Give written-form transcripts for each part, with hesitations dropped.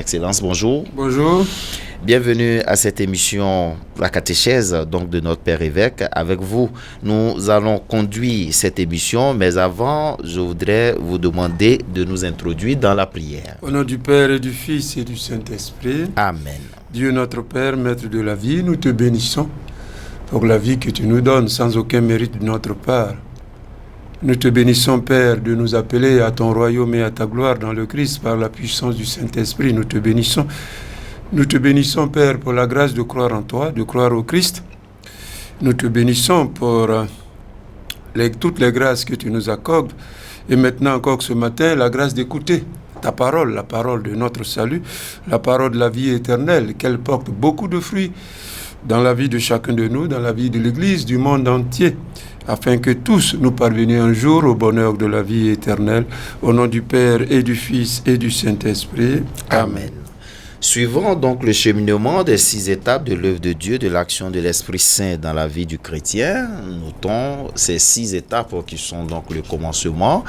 Excellence, bonjour. Bonjour. Bienvenue à cette émission, la catéchèse donc de notre Père évêque. Avec vous, nous allons conduire cette émission, mais avant, je voudrais vous demander de nous introduire dans la prière. Au nom du Père et du Fils et du Saint-Esprit. Amen. Dieu notre Père, Maître de la vie, nous te bénissons pour la vie que tu nous donnes sans aucun mérite de notre part. Nous te bénissons, Père, de nous appeler à ton royaume et à ta gloire dans le Christ par la puissance du Saint-Esprit. Nous te bénissons. Nous te bénissons, Père, pour la grâce de croire en toi, de croire au Christ. Nous te bénissons pour toutes les grâces que tu nous accordes. Et maintenant encore ce matin, la grâce d'écouter ta parole, la parole de notre salut, la parole de la vie éternelle, qu'elle porte beaucoup de fruits dans la vie de chacun de nous, dans la vie de l'Église, du monde entier, afin que tous nous parvenions un jour au bonheur de la vie éternelle, au nom du Père et du Fils et du Saint-Esprit. Amen. Suivons donc le cheminement des 6 étapes de l'œuvre de Dieu, de l'action de l'Esprit Saint dans la vie du chrétien. Notons ces 6 étapes qui sont donc le commencement,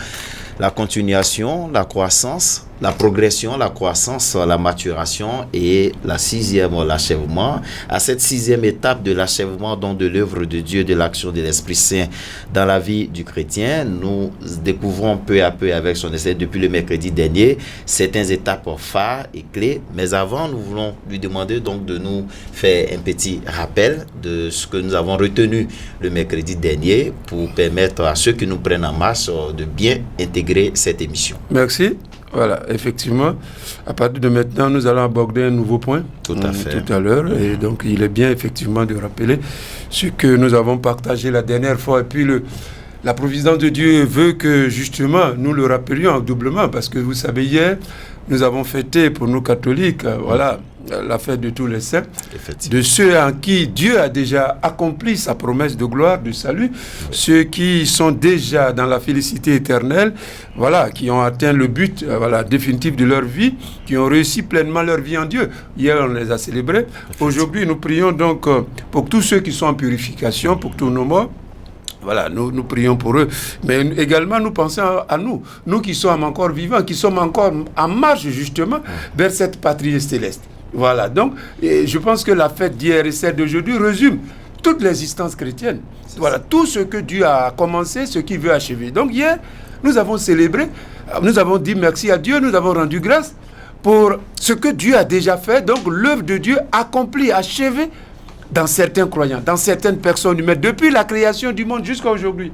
la continuation, la croissance, la progression, la croissance, la maturation et la 6e, l'achèvement. À cette 6e étape de l'achèvement donc de l'œuvre de Dieu, de l'action de l'Esprit Saint dans la vie du chrétien, nous découvrons peu à peu avec son essai depuis le mercredi dernier certaines étapes phares et clés. Mais avant, nous voulons lui demander donc de nous faire un petit rappel de ce que nous avons retenu le mercredi dernier pour permettre à ceux qui nous prennent en marche de bien intégrer cette émission. Merci. Voilà, effectivement, à partir de maintenant, nous allons aborder un nouveau point tout à l'heure. Et donc, il est bien effectivement de rappeler ce que nous avons partagé la dernière fois. Et puis, la providence de Dieu veut que, justement, nous le rappelions doublement. Parce que, vous savez, hier, nous avons fêté pour nous catholiques, la fête de tous les saints, de ceux en qui Dieu a déjà accompli sa promesse de gloire, de salut, ceux qui sont déjà dans la félicité éternelle, qui ont atteint le but définitif de leur vie, qui ont réussi pleinement leur vie en Dieu. Hier, on les a célébrés. Aujourd'hui, nous prions donc pour tous ceux qui sont en purification, pour tous nos morts. Nous prions pour eux. Mais également, nous pensons à nous qui sommes encore vivants, qui sommes encore en marche, justement, vers cette patrie céleste. Donc, je pense que la fête d'hier et celle d'aujourd'hui résume toute l'existence chrétienne. Tout ce que Dieu a commencé, ce qu'il veut achever. Donc, hier, nous avons célébré, nous avons dit merci à Dieu, nous avons rendu grâce pour ce que Dieu a déjà fait. Donc, l'œuvre de Dieu accomplie, achevée dans certains croyants, dans certaines personnes humaines, depuis la création du monde jusqu'à aujourd'hui.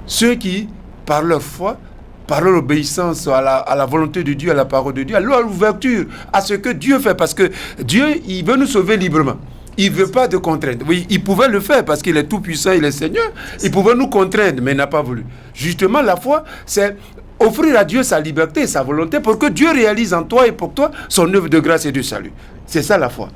Ceux qui, par leur foi, par leur obéissance à la volonté de Dieu, à la parole de Dieu, à leur ouverture à ce que Dieu fait. Parce que Dieu, il veut nous sauver librement. Il ne veut pas de contraintes. Oui, il pouvait le faire parce qu'il est tout puissant, il est Seigneur. Il pouvait nous contraindre, mais il n'a pas voulu. Justement, la foi, c'est offrir à Dieu sa liberté, sa volonté, pour que Dieu réalise en toi et pour toi son œuvre de grâce et de salut. C'est ça la foi.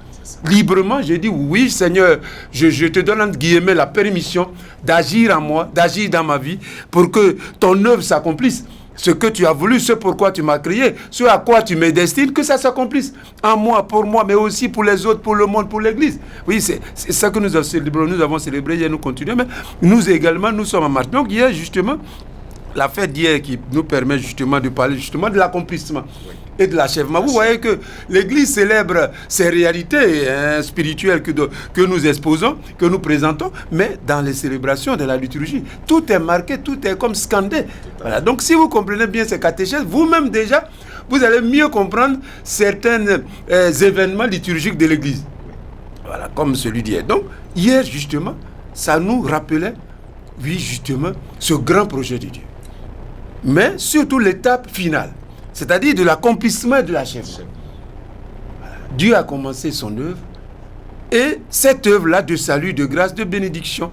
Librement, j'ai dit oui Seigneur, je te donne entre guillemets la permission d'agir en moi, d'agir dans ma vie pour que ton œuvre s'accomplisse. Ce que tu as voulu, ce pourquoi tu m'as créé, ce à quoi tu me destines, que ça s'accomplisse en moi, pour moi, mais aussi pour les autres, pour le monde, pour l'Église. Oui, c'est ça que nous avons célébré hier, nous continuons, mais nous également, nous sommes en marche. Donc hier, justement, la fête d'hier qui nous permet justement de parler justement de l'accomplissement et de l'achèvement. Vous voyez que l'Église célèbre ces réalités spirituelles que nous exposons, que nous présentons, mais dans les célébrations de la liturgie, tout est marqué, tout est comme scandé. Donc si vous comprenez bien ces catéchèses, vous-même déjà, vous allez mieux comprendre certains événements liturgiques de l'Église. Comme celui d'hier. Donc hier justement, ça nous rappelait, oui justement, ce grand projet de Dieu. Mais surtout l'étape finale, c'est-à-dire de l'accomplissement et de l'achèvement. Dieu a commencé son œuvre et cette œuvre-là de salut, de grâce, de bénédiction,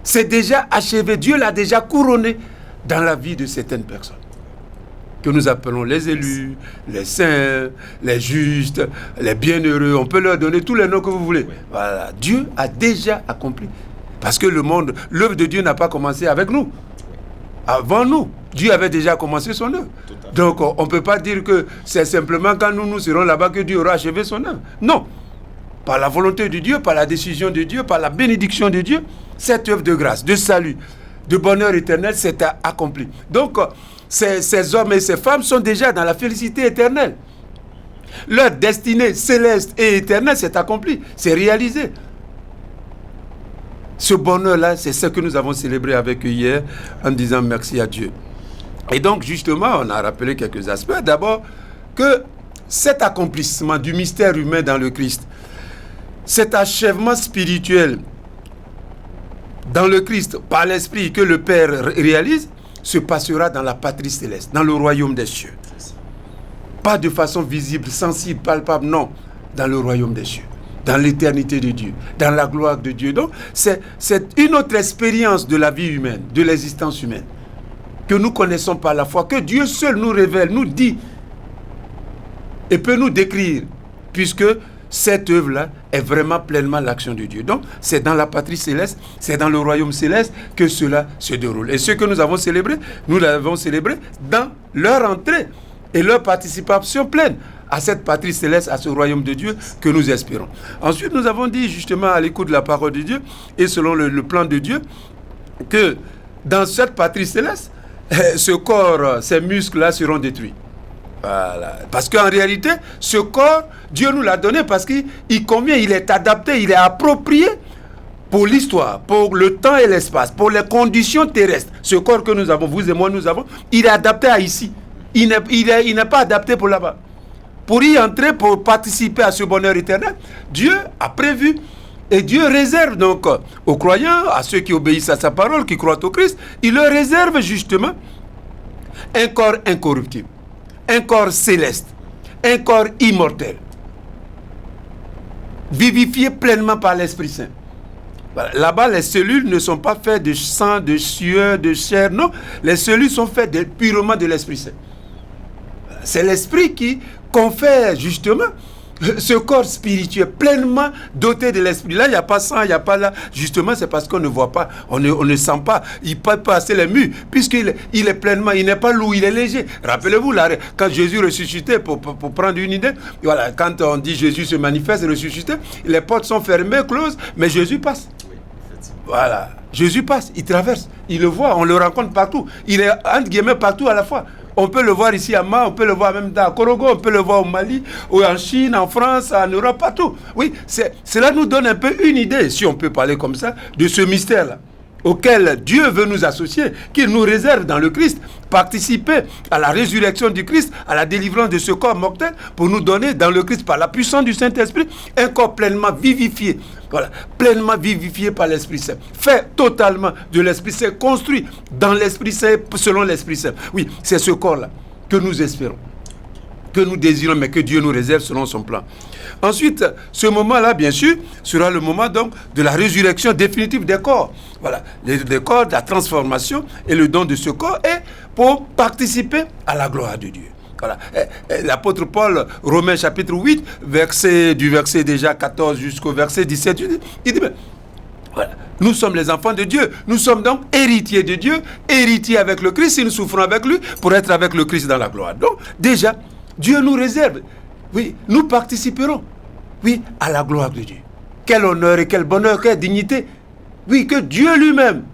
c'est déjà achevé. Dieu l'a déjà couronné dans la vie de certaines personnes que nous appelons les élus, les saints, les justes, les bienheureux. On peut leur donner tous les noms que vous voulez. Dieu a déjà accompli. Parce que l'œuvre de Dieu n'a pas commencé avec nous. Avant nous, Dieu avait déjà commencé son œuvre. Donc, on ne peut pas dire que c'est simplement quand nous serons là-bas que Dieu aura achevé son œuvre. Non. Par la volonté de Dieu, par la décision de Dieu, par la bénédiction de Dieu, cette œuvre de grâce, de salut, de bonheur éternel s'est accomplie. Donc, ces hommes et ces femmes sont déjà dans la félicité éternelle. Leur destinée céleste et éternelle s'est accomplie, c'est réalisé. Ce bonheur-là, c'est ce que nous avons célébré avec eux hier en disant merci à Dieu. Et donc, justement, on a rappelé quelques aspects. D'abord, que cet accomplissement du mystère humain dans le Christ, cet achèvement spirituel dans le Christ, par l'Esprit que le Père réalise, se passera dans la patrie céleste, dans le royaume des cieux. Pas de façon visible, sensible, palpable, non, dans le royaume des cieux, dans l'éternité de Dieu, dans la gloire de Dieu. Donc, c'est une autre expérience de la vie humaine, de l'existence humaine, que nous connaissons par la foi, que Dieu seul nous révèle, nous dit et peut nous décrire, puisque cette œuvre-là est vraiment pleinement l'action de Dieu. Donc, c'est dans la patrie céleste, c'est dans le royaume céleste que cela se déroule. Et ce que nous avons célébré, nous l'avons célébré dans leur entrée et leur participation pleine à cette patrie céleste, à ce royaume de Dieu que nous espérons. Ensuite, nous avons dit justement à l'écoute de la parole de Dieu et selon le plan de Dieu, que dans cette patrie céleste, ce corps, ces muscles-là seront détruits. Voilà. Parce qu'en réalité, ce corps, Dieu nous l'a donné parce qu'il convient, il est adapté, il est approprié pour l'histoire, pour le temps et l'espace, pour les conditions terrestres. Ce corps que nous avons, vous et moi, nous avons, il est adapté à ici. Il n'est pas adapté pour là-bas. Pour y entrer, pour participer à ce bonheur éternel, Dieu a prévu. Et Dieu réserve donc aux croyants, à ceux qui obéissent à sa parole, qui croient au Christ, il leur réserve justement un corps incorruptible, un corps céleste, un corps immortel, vivifié pleinement par l'Esprit Saint. Voilà. Là-bas, les cellules ne sont pas faites de sang, de sueur, de chair, non. Les cellules sont faites purement de l'Esprit Saint. C'est l'Esprit qui confère justement ce corps spirituel pleinement doté de l'Esprit. Là, il n'y a pas sang, il n'y a pas là. Justement, c'est parce qu'on ne voit pas, on ne sent pas. Il ne peut pas passer les murs, puisqu'il est pleinement, il n'est pas lourd, il est léger. Rappelez-vous, là, quand Jésus ressuscitait, pour prendre une idée, voilà, quand on dit Jésus se manifeste, ressuscité, les portes sont fermées, closes, mais Jésus passe. Voilà, Jésus passe, il traverse, il le voit, on le rencontre partout. Il est, entre guillemets, partout à la fois. On peut le voir ici à Ma, on peut le voir même dans Korogo, on peut le voir au Mali, ou en Chine, en France, en Europe, partout. Oui, cela nous donne un peu une idée, si on peut parler comme ça, de ce mystère-là, auquel Dieu veut nous associer, qu'il nous réserve dans le Christ, participer à la résurrection du Christ, à la délivrance de ce corps mortel, pour nous donner dans le Christ, par la puissance du Saint-Esprit, un corps pleinement vivifié. Voilà, pleinement vivifié par l'Esprit Saint, fait totalement de l'Esprit Saint, construit dans l'Esprit Saint, selon l'Esprit Saint. Oui, c'est ce corps-là que nous espérons, que nous désirons, mais que Dieu nous réserve selon son plan. Ensuite, ce moment-là, bien sûr, sera le moment donc de la résurrection définitive des corps. Voilà, des corps, de la transformation et le don de ce corps est pour participer à la gloire de Dieu. Voilà. L'apôtre Paul, Romains chapitre 8, du verset déjà 14 jusqu'au verset 17, il dit, voilà, nous sommes les enfants de Dieu, nous sommes donc héritiers de Dieu, héritiers avec le Christ, si nous souffrons avec lui, pour être avec le Christ dans la gloire. Donc, déjà, Dieu nous réserve, oui, nous participerons, oui, à la gloire de Dieu. Quel honneur et quel bonheur, quelle dignité, oui, que Dieu lui-même,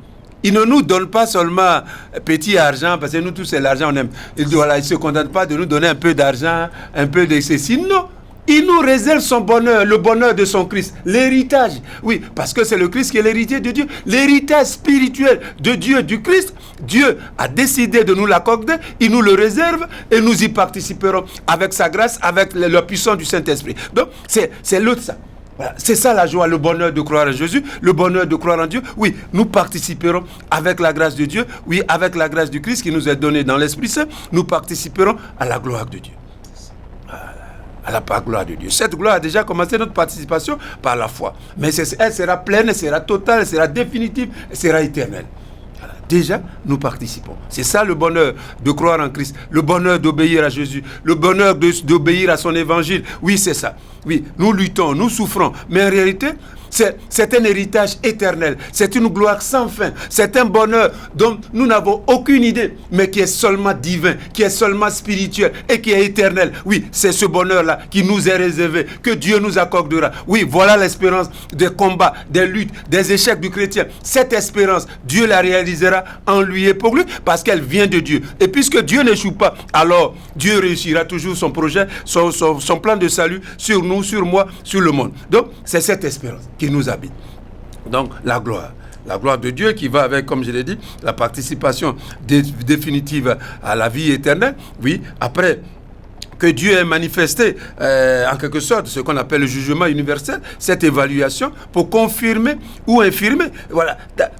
il ne nous donne pas seulement petit argent, parce que nous tous c'est l'argent on aime. Il ne se contente pas de nous donner un peu d'argent, un peu de ceci. Non, il nous réserve son bonheur, le bonheur de son Christ, l'héritage. Oui, parce que c'est le Christ qui est l'héritier de Dieu. L'héritage spirituel de Dieu, du Christ, Dieu a décidé de nous l'accorder, il nous le réserve et nous y participerons avec sa grâce, avec la puissance du Saint-Esprit. Donc, c'est l'autre ça. Voilà. C'est ça la joie, le bonheur de croire en Jésus, le bonheur de croire en Dieu. Oui, nous participerons avec la grâce de Dieu, oui, avec la grâce du Christ qui nous est donnée dans l'Esprit Saint, nous participerons à la gloire de Dieu. À la gloire de Dieu. Cette gloire a déjà commencé notre participation par la foi. Mais elle sera pleine, elle sera totale, elle sera définitive, elle sera éternelle. Voilà. Déjà, nous participons. C'est ça le bonheur de croire en Christ, le bonheur d'obéir à Jésus, le bonheur d'obéir à son évangile. Oui, c'est ça. Oui, nous luttons, nous souffrons. Mais en réalité, c'est un héritage éternel. C'est une gloire sans fin. C'est un bonheur dont nous n'avons aucune idée, mais qui est seulement divin, qui est seulement spirituel et qui est éternel. Oui, c'est ce bonheur-là qui nous est réservé, que Dieu nous accordera. Oui, voilà l'espérance des combats, des luttes, des échecs du chrétien. Cette espérance, Dieu la réalisera en lui et pour lui, parce qu'elle vient de Dieu. Et puisque Dieu n'échoue pas, alors Dieu réussira toujours son projet, son plan de salut sur nous, sur moi, sur le monde. Donc, c'est cette espérance qui nous habite. Donc, la gloire de Dieu qui va avec, comme je l'ai dit, la participation définitive à la vie éternelle. Oui, après que Dieu ait manifesté en quelque sorte ce qu'on appelle le jugement universel, cette évaluation pour confirmer ou infirmer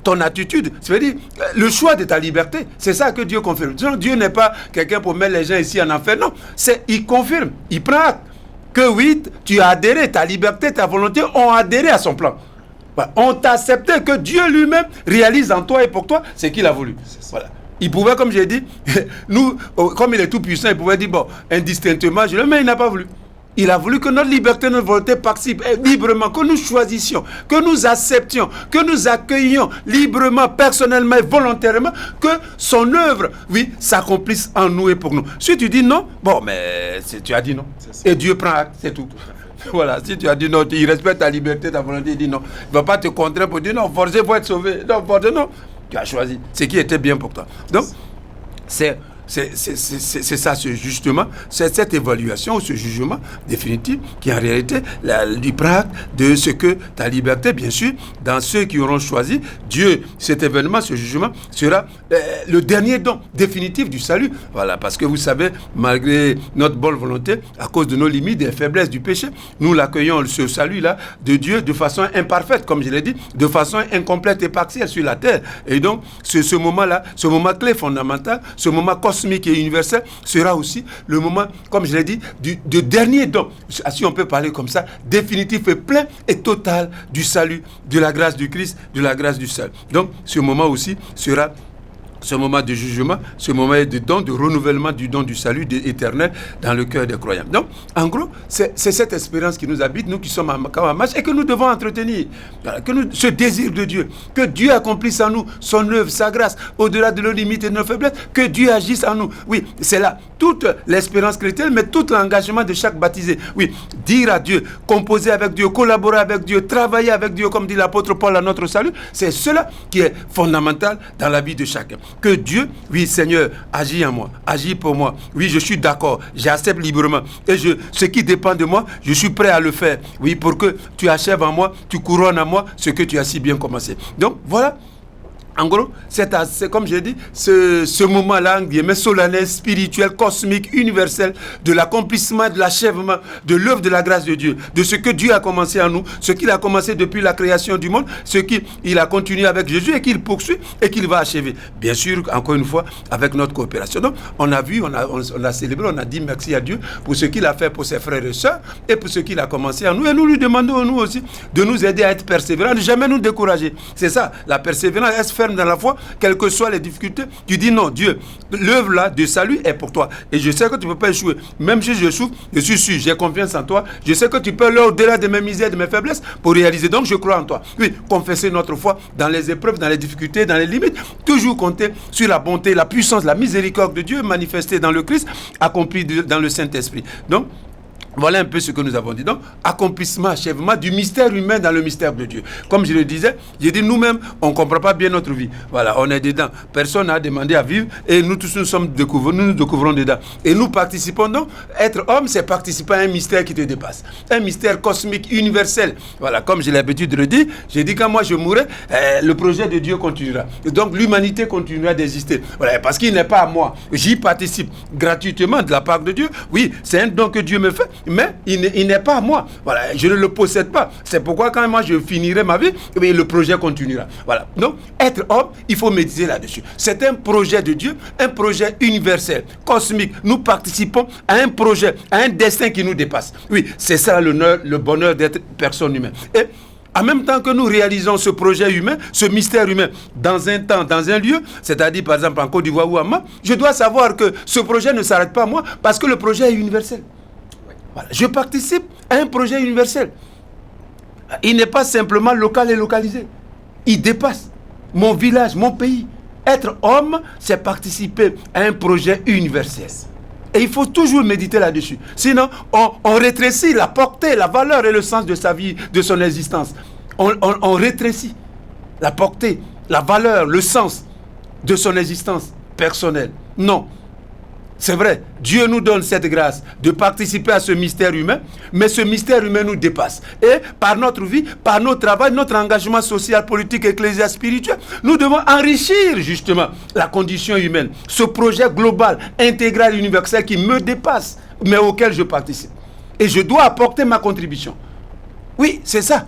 ton attitude, c'est-à-dire le choix de ta liberté. C'est ça que Dieu confirme. Dieu n'est pas quelqu'un pour mettre les gens ici en enfer, non. Il confirme, il prend acte que oui, tu as adhéré, ta liberté, ta volonté ont adhéré à son plan. On t'a accepté que Dieu lui-même réalise en toi et pour toi ce qu'il a voulu. Voilà. Il pouvait, comme j'ai dit, nous, comme il est tout puissant, il pouvait dire, bon, indistinctement, mais il n'a pas voulu. Il a voulu que notre liberté, notre volonté participe librement, que nous choisissions, que nous acceptions, que nous accueillions librement, personnellement et volontairement, que son œuvre, oui, s'accomplisse en nous et pour nous. Si tu dis non, bon, mais tu as dit non. Et Dieu prend acte, c'est tout. Voilà, si tu as dit non, il respecte ta liberté, ta volonté, il dit non. Il ne va pas te contraindre pour dire non, forcé pour être sauvé. Non, forcé, non. Tu as choisi ce qui était bien pour toi. Donc, c'est ça, justement, c'est cette évaluation, ce jugement définitif qui en réalité du prêtre de ce que ta liberté, bien sûr, dans ceux qui auront choisi Dieu, cet événement, ce jugement sera le dernier don définitif du salut. Voilà, parce que vous savez, malgré notre bonne volonté, à cause de nos limites et faiblesses du péché, nous l'accueillons, ce salut-là, de Dieu de façon imparfaite, comme je l'ai dit, de façon incomplète et partielle sur la terre. Et donc, ce moment-là, ce moment clé fondamental, ce moment cosmique et universel sera aussi le moment, comme je l'ai dit, du dernier don, si on peut parler comme ça, définitif et plein et total du salut, de la grâce du Christ, de la grâce du salut. Donc, ce moment aussi sera ce moment de jugement, ce moment de don, de renouvellement du don du salut éternel dans le cœur des croyants. Donc, en gros, c'est cette espérance qui nous habite, nous qui sommes en marche et que nous devons entretenir. Voilà, ce désir de Dieu, que Dieu accomplisse en nous son œuvre, sa grâce, au-delà de nos limites et de nos faiblesses, que Dieu agisse en nous. Oui, c'est là toute l'espérance chrétienne, mais tout l'engagement de chaque baptisé. Oui, dire à Dieu, composer avec Dieu, collaborer avec Dieu, travailler avec Dieu, comme dit l'apôtre Paul à notre salut, c'est cela qui est fondamental dans la vie de chacun. Que Dieu, oui Seigneur, agit en moi, agit pour moi. Oui, je suis d'accord, j'accepte librement. Et ce qui dépend de moi, je suis prêt à le faire. Oui, pour que tu achèves en moi, tu couronnes en moi ce que tu as si bien commencé. Donc, voilà. En gros, c'est comme j'ai dit, ce moment-là, solennel, spirituel, cosmique, universel, de l'accomplissement, de l'achèvement, de l'œuvre de la grâce de Dieu, de ce que Dieu a commencé en nous, ce qu'il a commencé depuis la création du monde, ce qu'il a continué avec Jésus et qu'il poursuit et qu'il va achever. Bien sûr, encore une fois, avec notre coopération. Donc, on a vu, on a célébré, on a dit merci à Dieu pour ce qu'il a fait pour ses frères et sœurs et pour ce qu'il a commencé en nous. Et nous lui demandons, nous aussi, de nous aider à être persévérants, ne jamais nous décourager. C'est ça, la persévérance, elle se fait dans la foi, quelles que soient les difficultés, tu dis non, Dieu, l'œuvre là de salut est pour toi. Et je sais que tu ne peux pas échouer. Même si je souffre, je suis sûr, j'ai confiance en toi. Je sais que tu peux aller au-delà de mes misères, de mes faiblesses pour réaliser. Donc je crois en toi. Oui, confesser notre foi dans les épreuves, dans les difficultés, dans les limites. Toujours compter sur la bonté, la puissance, la miséricorde de Dieu manifestée dans le Christ, accomplie dans le Saint-Esprit. Donc, voilà un peu ce que nous avons dit. Donc, accomplissement, achèvement du mystère humain dans le mystère de Dieu. Comme je le disais, j'ai dit nous-mêmes, on ne comprend pas bien notre vie. Voilà, on est dedans. Personne n'a demandé à vivre et nous tous nous nous découvrons dedans. Et nous participons donc. Être homme, c'est participer à un mystère qui te dépasse. Un mystère cosmique, universel. Voilà, comme j'ai l'habitude de le dire, j'ai dit quand moi je mourrai, le projet de Dieu continuera. Et donc, l'humanité continuera d'exister. Voilà, parce qu'il n'est pas à moi. J'y participe gratuitement de la part de Dieu. Oui, c'est un don que Dieu me fait. Mais il n'est pas à moi. Voilà, je ne le possède pas. C'est pourquoi quand moi je finirai ma vie, le projet continuera. Voilà. Donc, être homme, il faut méditer là-dessus. C'est un projet de Dieu, un projet universel, cosmique. Nous participons à un projet, à un destin qui nous dépasse. Oui, c'est ça l'honneur, le bonheur d'être personne humaine. Et en même temps que nous réalisons ce projet humain, ce mystère humain, dans un temps, dans un lieu, c'est-à-dire par exemple en Côte d'Ivoire ou à Mali, je dois savoir que ce projet ne s'arrête pas à moi parce que le projet est universel. Voilà. Je participe à un projet universel. Il n'est pas simplement local et localisé. Il dépasse mon village, mon pays. Être homme, c'est participer à un projet universel. Et il faut toujours méditer là-dessus. Sinon, on rétrécit la portée, la valeur et le sens de sa vie, de son existence. On rétrécit la portée, la valeur, le sens de son existence personnelle. Non. C'est vrai, Dieu nous donne cette grâce de participer à ce mystère humain, mais ce mystère humain nous dépasse. Et par notre vie, par notre travail, notre engagement social, politique, ecclésial, spirituel, nous devons enrichir justement la condition humaine. Ce projet global, intégral, universel qui me dépasse, mais auquel je participe. Et je dois apporter ma contribution. Oui, c'est ça.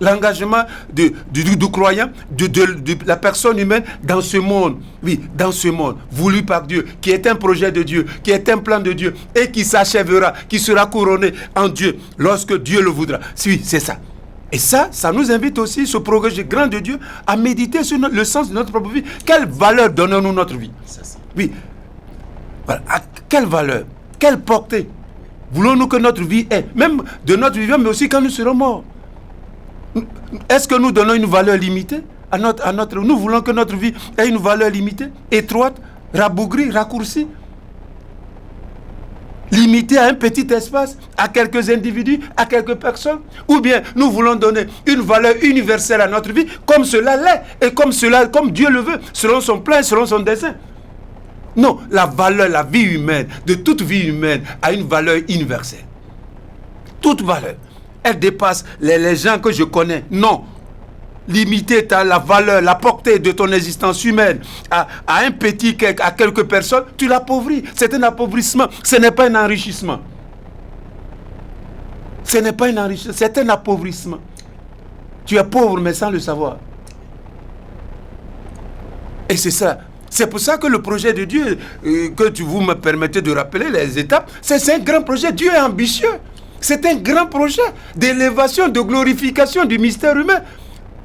L'engagement du croyant, de la personne humaine dans ce monde, oui, dans ce monde, voulu par Dieu, qui est un projet de Dieu, qui est un plan de Dieu, et qui s'achèvera, qui sera couronné en Dieu, lorsque Dieu le voudra. Oui, c'est ça. Et ça nous invite aussi, ce projet grand de Dieu, à méditer sur le sens de notre propre vie. Quelle valeur donnons-nous notre vie? Oui. Voilà. À quelle valeur? Quelle portée voulons-nous que notre vie ait? Même de notre vivant, mais aussi quand nous serons morts. Est-ce que nous donnons une valeur limitée à notre... Nous voulons que notre vie ait une valeur limitée, étroite, rabougrie, raccourcie, limitée à un petit espace, à quelques individus, à quelques personnes? Ou bien nous voulons donner une valeur universelle à notre vie, comme cela l'est, et comme Dieu le veut, selon son plan, selon son dessein? Non, la valeur, la vie humaine, de toute vie humaine, a une valeur universelle. Toute valeur. Elle dépasse les gens que je connais. Non. Limiter la valeur, la portée de ton existence humaine à un petit, à quelques personnes, tu l'appauvris. C'est un appauvrissement. Ce n'est pas un enrichissement. Ce n'est pas un enrichissement, c'est un appauvrissement. Tu es pauvre, mais sans le savoir. Et c'est ça. C'est pour ça que le projet de Dieu, que vous me permettez de rappeler les étapes, c'est un grand projet. Dieu est ambitieux. C'est un grand projet d'élévation, de glorification du mystère humain.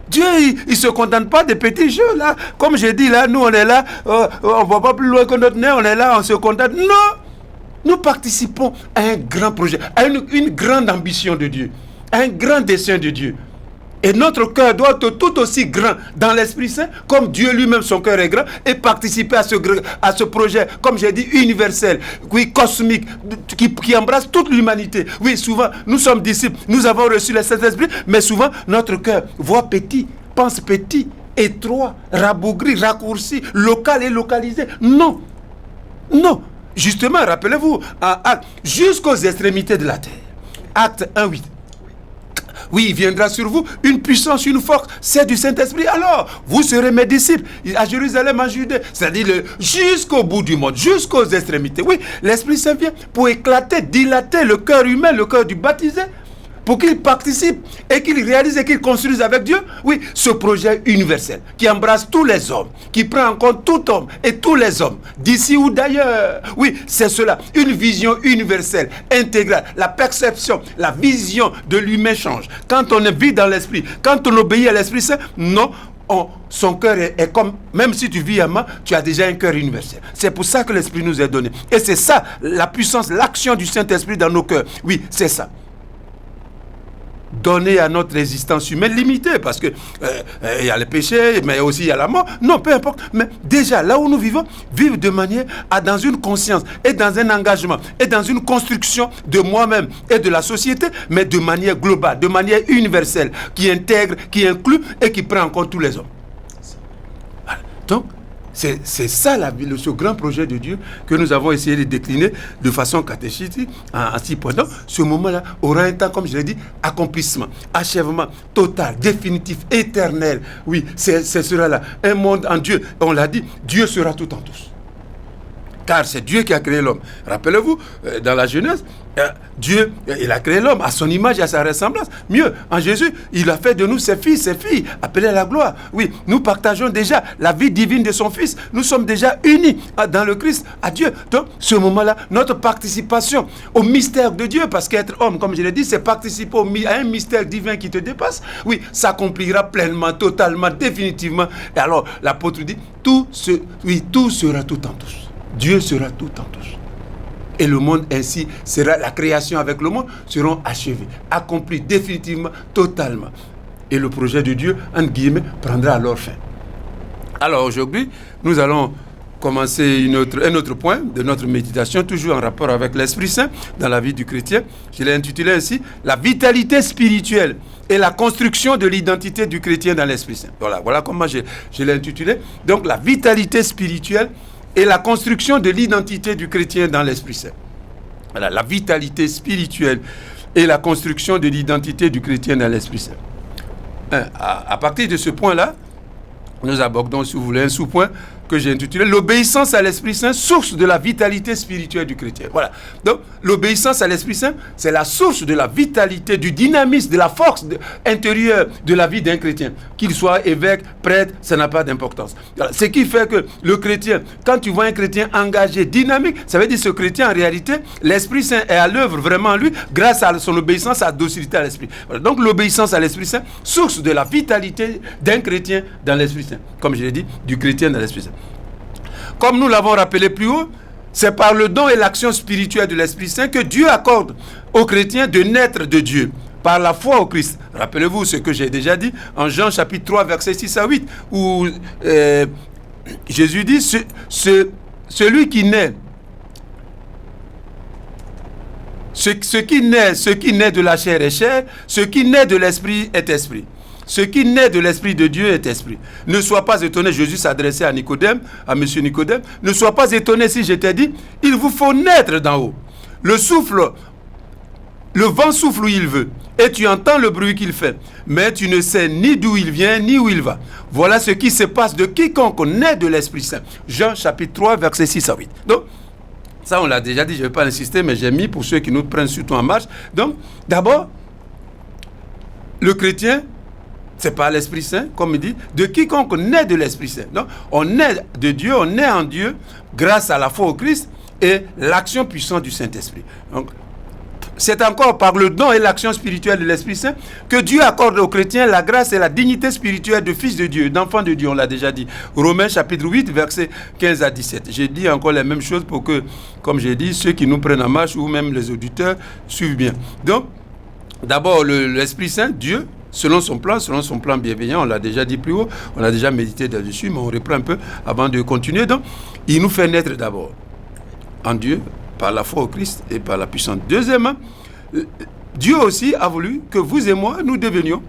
Dieu, il ne se contente pas des petits jeux, là. Comme je dis, là, nous, on est là, on ne va pas plus loin que notre nez, on est là, on se contente. Non! Nous participons à un grand projet, à une grande ambition de Dieu, à un grand dessein de Dieu. Et notre cœur doit être tout aussi grand dans l'Esprit Saint, comme Dieu lui-même, son cœur est grand, et participer à ce projet, comme j'ai dit, universel, oui, cosmique, qui embrasse toute l'humanité. Oui, souvent, nous sommes disciples, nous avons reçu le Saint-Esprit, mais souvent, notre cœur voit petit, pense petit, étroit, rabougri, raccourci, local et localisé. Non, non. Justement, rappelez-vous, jusqu'aux extrémités de la terre. Acte 1:8. Oui, il viendra sur vous une puissance, une force, c'est du Saint-Esprit. Alors, vous serez mes disciples à Jérusalem, en Judée, c'est-à-dire jusqu'au bout du monde, jusqu'aux extrémités. Oui, l'Esprit Saint vient pour éclater, dilater le cœur humain, le cœur du baptisé, pour qu'il participe et qu'il réalise et qu'il construise avec Dieu, oui, ce projet universel qui embrasse tous les hommes, qui prend en compte tout homme et tous les hommes, d'ici ou d'ailleurs. Oui, c'est cela, une vision universelle, intégrale. La perception, la vision de l'humain change. Quand on vit dans l'esprit, quand on obéit à l'Esprit Saint, non, son cœur est comme, même si tu vis à main, tu as déjà un cœur universel. C'est pour ça que l'Esprit nous est donné. Et c'est ça, la puissance, l'action du Saint-Esprit dans nos cœurs. Oui, c'est ça. Donner à notre existence humaine limitée, parce que il y a le péché, mais aussi il y a la mort. Non, peu importe. Mais déjà, là où nous vivons, vivre de manière dans une conscience et dans un engagement et dans une construction de moi-même et de la société, mais de manière globale, de manière universelle, qui intègre, qui inclut et qui prend en compte tous les hommes. Voilà. Donc, c'est ça ce grand projet de Dieu que nous avons essayé de décliner de façon catéchistique en 6 points. Donc, ce moment-là aura un temps, comme je l'ai dit, accomplissement, achèvement total, définitif, éternel. Oui, c'est cela là. Un monde en Dieu. On l'a dit, Dieu sera tout en tous. Car c'est Dieu qui a créé l'homme. Rappelez-vous, dans la Genèse, Dieu, il a créé l'homme à son image et à sa ressemblance. Mieux, en Jésus, il a fait de nous ses fils, ses filles, appelés à la gloire. Oui, nous partageons déjà la vie divine de son Fils. Nous sommes déjà unis dans le Christ, à Dieu. Donc, ce moment-là, notre participation au mystère de Dieu, parce qu'être homme, comme je l'ai dit, c'est participer à un mystère divin qui te dépasse. Oui, s'accomplira pleinement, totalement, définitivement. Et alors, l'apôtre dit, tout sera tout en tous. Dieu sera tout en tous. Et le monde ainsi sera, la création avec le monde seront achevées, accomplies définitivement, totalement. Et le projet de Dieu, entre guillemets, prendra alors fin. Alors aujourd'hui, nous allons commencer un autre point de notre méditation, toujours en rapport avec l'Esprit Saint dans la vie du chrétien. Je l'ai intitulé ainsi, la vitalité spirituelle et la construction de l'identité du chrétien dans l'Esprit Saint. Voilà comment je l'ai intitulé. Donc la vitalité spirituelle et la construction de l'identité du chrétien dans l'Esprit Saint. Voilà, la vitalité spirituelle et la construction de l'identité du chrétien dans l'Esprit Saint. À partir de ce point-là, nous abordons, si vous voulez, un sous-point que j'ai intitulé l'obéissance à l'Esprit Saint, source de la vitalité spirituelle du chrétien. Voilà. Donc, l'obéissance à l'Esprit Saint, c'est la source de la vitalité, du dynamisme, de la force intérieure de la vie d'un chrétien. Qu'il soit évêque, prêtre, ça n'a pas d'importance. Voilà. Ce qui fait que le chrétien, quand tu vois un chrétien engagé, dynamique, ça veut dire que ce chrétien, en réalité, l'Esprit Saint est à l'œuvre vraiment en lui, grâce à son obéissance, à sa docilité à l'Esprit. Voilà. Donc, l'obéissance à l'Esprit Saint, source de la vitalité d'un chrétien dans l'Esprit Saint. Comme je l'ai dit, du chrétien dans l'Esprit Saint. Comme nous l'avons rappelé plus haut, c'est par le don et l'action spirituelle de l'Esprit Saint que Dieu accorde aux chrétiens de naître de Dieu, par la foi au Christ. Rappelez-vous ce que j'ai déjà dit en Jean chapitre 3, versets 6 à 8, où Jésus dit, celui qui naît, ce qui naît de la chair est chair, ce qui naît de l'esprit est esprit. Ce qui naît de l'Esprit de Dieu est esprit. Ne sois pas étonné, Jésus s'adressait à Nicodème, à monsieur Nicodème. Ne sois pas étonné si je t'ai dit, il vous faut naître d'en haut. Le vent souffle où il veut, et tu entends le bruit qu'il fait, mais tu ne sais ni d'où il vient, ni où il va. Voilà ce qui se passe de quiconque naît de l'Esprit Saint. Jean chapitre 3, versets 6 à 8. Donc, ça on l'a déjà dit, je ne vais pas insister, mais j'ai mis pour ceux qui nous prennent surtout en marche. Donc, d'abord, le chrétien, c'est par l'Esprit Saint, comme il dit, de quiconque naît de l'Esprit Saint. Donc, on naît de Dieu, on naît en Dieu, grâce à la foi au Christ et l'action puissante du Saint-Esprit. Donc, c'est encore par le don et l'action spirituelle de l'Esprit Saint que Dieu accorde aux chrétiens la grâce et la dignité spirituelle de fils de Dieu, d'enfant de Dieu, on l'a déjà dit. Romains chapitre 8, versets 15 à 17. J'ai dit encore les mêmes choses pour que, comme j'ai dit, ceux qui nous prennent en marche ou même les auditeurs suivent bien. Donc, d'abord, l'Esprit Saint, Dieu, selon son plan bienveillant, on l'a déjà dit plus haut, on a déjà médité là-dessus, mais on reprend un peu avant de continuer. Donc, il nous fait naître d'abord en Dieu, par la foi au Christ et par la puissance. Deuxièmement, Dieu aussi a voulu que vous et moi, nous devenions,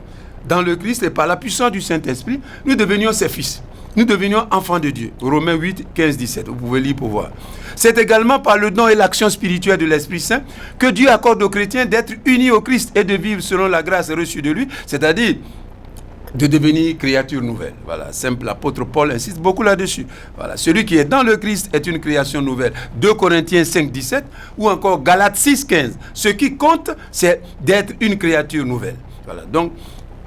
dans le Christ et par la puissance du Saint-Esprit, nous devenions ses fils. Nous devenions enfants de Dieu. Romains 8, 15, 17. Vous pouvez lire pour voir. C'est également par le don et l'action spirituelle de l'Esprit Saint que Dieu accorde aux chrétiens d'être unis au Christ et de vivre selon la grâce reçue de lui, c'est-à-dire de devenir créature nouvelle. Voilà, simple, l'apôtre Paul insiste beaucoup là-dessus. Voilà, celui qui est dans le Christ est une création nouvelle. 2 Corinthiens 5, 17 ou encore Galates 6, 15. Ce qui compte, c'est d'être une créature nouvelle. Voilà, donc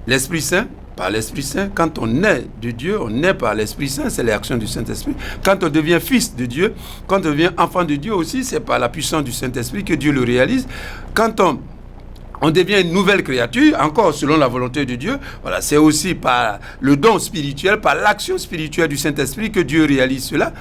l'Esprit Saint, par l'Esprit Saint, quand on naît de Dieu, on naît par l'Esprit Saint, c'est l'action du Saint-Esprit. Quand on devient fils de Dieu, quand on devient enfant de Dieu aussi, c'est par la puissance du Saint-Esprit que Dieu le réalise. Quand on devient une nouvelle créature, encore selon la volonté de Dieu, voilà, c'est aussi par le don spirituel, par l'action spirituelle du Saint-Esprit que Dieu réalise cela.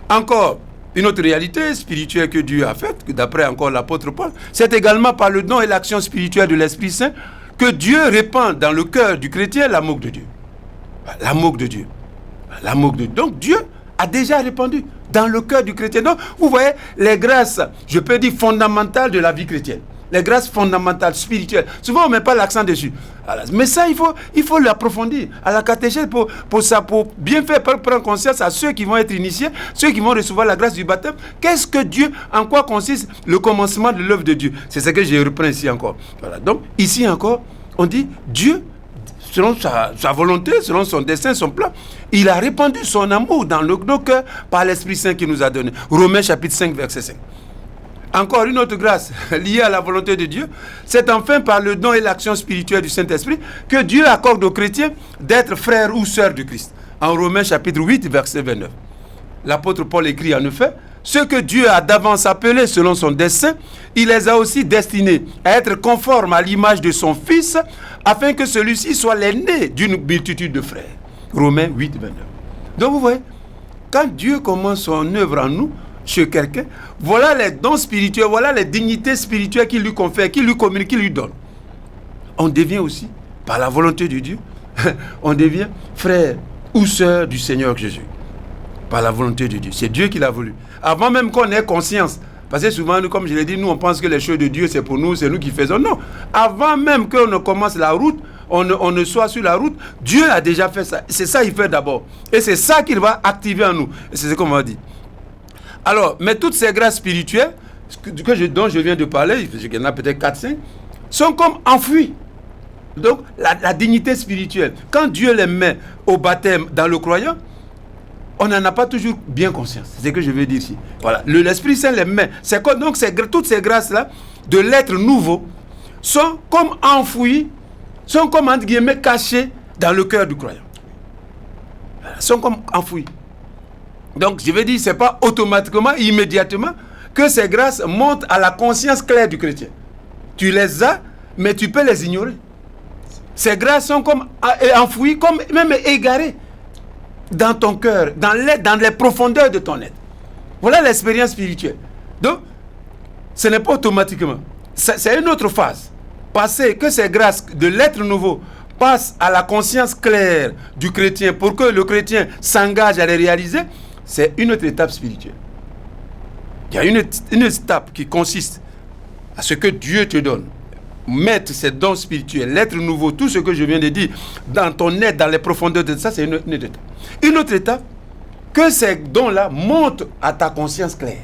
Encore une autre réalité spirituelle que Dieu a faite, d'après encore l'apôtre Paul, c'est également par le don et l'action spirituelle de l'Esprit Saint que Dieu répand dans le cœur du chrétien l'amour de Dieu. L'amour de Dieu. L'amour de Dieu. Donc Dieu a déjà répandu dans le cœur du chrétien. Donc vous voyez les grâces, je peux dire fondamentales de la vie chrétienne. Les grâces fondamentales, spirituelles. Souvent on ne met pas l'accent dessus. Mais ça, il faut l'approfondir à la catéchèse pour bien faire prendre conscience à ceux qui vont être initiés, ceux qui vont recevoir la grâce du baptême. Qu'est-ce que Dieu, en quoi consiste le commencement de l'œuvre de Dieu? C'est ce que je reprends ici encore. Voilà. Donc, ici encore, on dit Dieu, selon sa volonté, selon son dessein, son plan, il a répandu son amour dans nos cœurs par l'Esprit Saint qu'il nous a donné. Romains chapitre 5, verset 5. Encore une autre grâce liée à la volonté de Dieu, c'est enfin par le don et l'action spirituelle du Saint-Esprit que Dieu accorde aux chrétiens d'être frères ou sœurs de Christ. En Romains chapitre 8, verset 29. L'apôtre Paul écrit en effet, ceux que Dieu a d'avance appelés selon son dessein, il les a aussi destinés à être conformes à l'image de son Fils, afin que celui-ci soit l'aîné d'une multitude de frères. Romains 8, 29. Donc vous voyez, quand Dieu commence son œuvre en nous, chez quelqu'un, voilà les dons spirituels, voilà les dignités spirituelles qu'il lui confère, qu'il lui communique, qu'il lui donne. On devient aussi, par la volonté de Dieu, on devient frère ou sœur du Seigneur Jésus. Par la volonté de Dieu. C'est Dieu qui l'a voulu. Avant même qu'on ait conscience. Parce que souvent, comme je l'ai dit, nous, on pense que les choses de Dieu, c'est pour nous, c'est nous qui faisons. Non. Avant même qu'on ne commence la route, on ne soit sur la route, Dieu a déjà fait ça. C'est ça qu'il fait d'abord. Et c'est ça qu'il va activer en nous. Et c'est ce qu'on va dire. Alors, mais toutes ces grâces spirituelles dont je viens de parler, il y en a peut-être 4-5, sont comme enfouies. Donc, la dignité spirituelle, quand Dieu les met au baptême dans le croyant, on n'en a pas toujours bien conscience. C'est ce que je veux dire ici. Voilà. L'Esprit Saint les met. C'est comme, donc, toutes ces grâces-là, de l'être nouveau, sont comme enfouies, sont comme, entre guillemets, cachées dans le cœur du croyant. Voilà. Sont comme enfouies. Donc, je veux dire, ce n'est pas automatiquement, immédiatement, que ces grâces montent à la conscience claire du chrétien. Tu les as, mais tu peux les ignorer. Ces grâces sont comme enfouies, comme même égarées dans ton cœur, dans les profondeurs de ton être. Voilà l'expérience spirituelle. Donc, ce n'est pas automatiquement. C'est une autre phase. Passer que ces grâces de l'être nouveau passent à la conscience claire du chrétien pour que le chrétien s'engage à les réaliser, c'est une autre étape spirituelle. Il y a une étape qui consiste à ce que Dieu te donne. Mettre ces dons spirituels, l'être nouveau, tout ce que je viens de dire, dans ton être, dans les profondeurs de ça, c'est une autre étape. Une autre étape, que ces dons-là montent à ta conscience claire.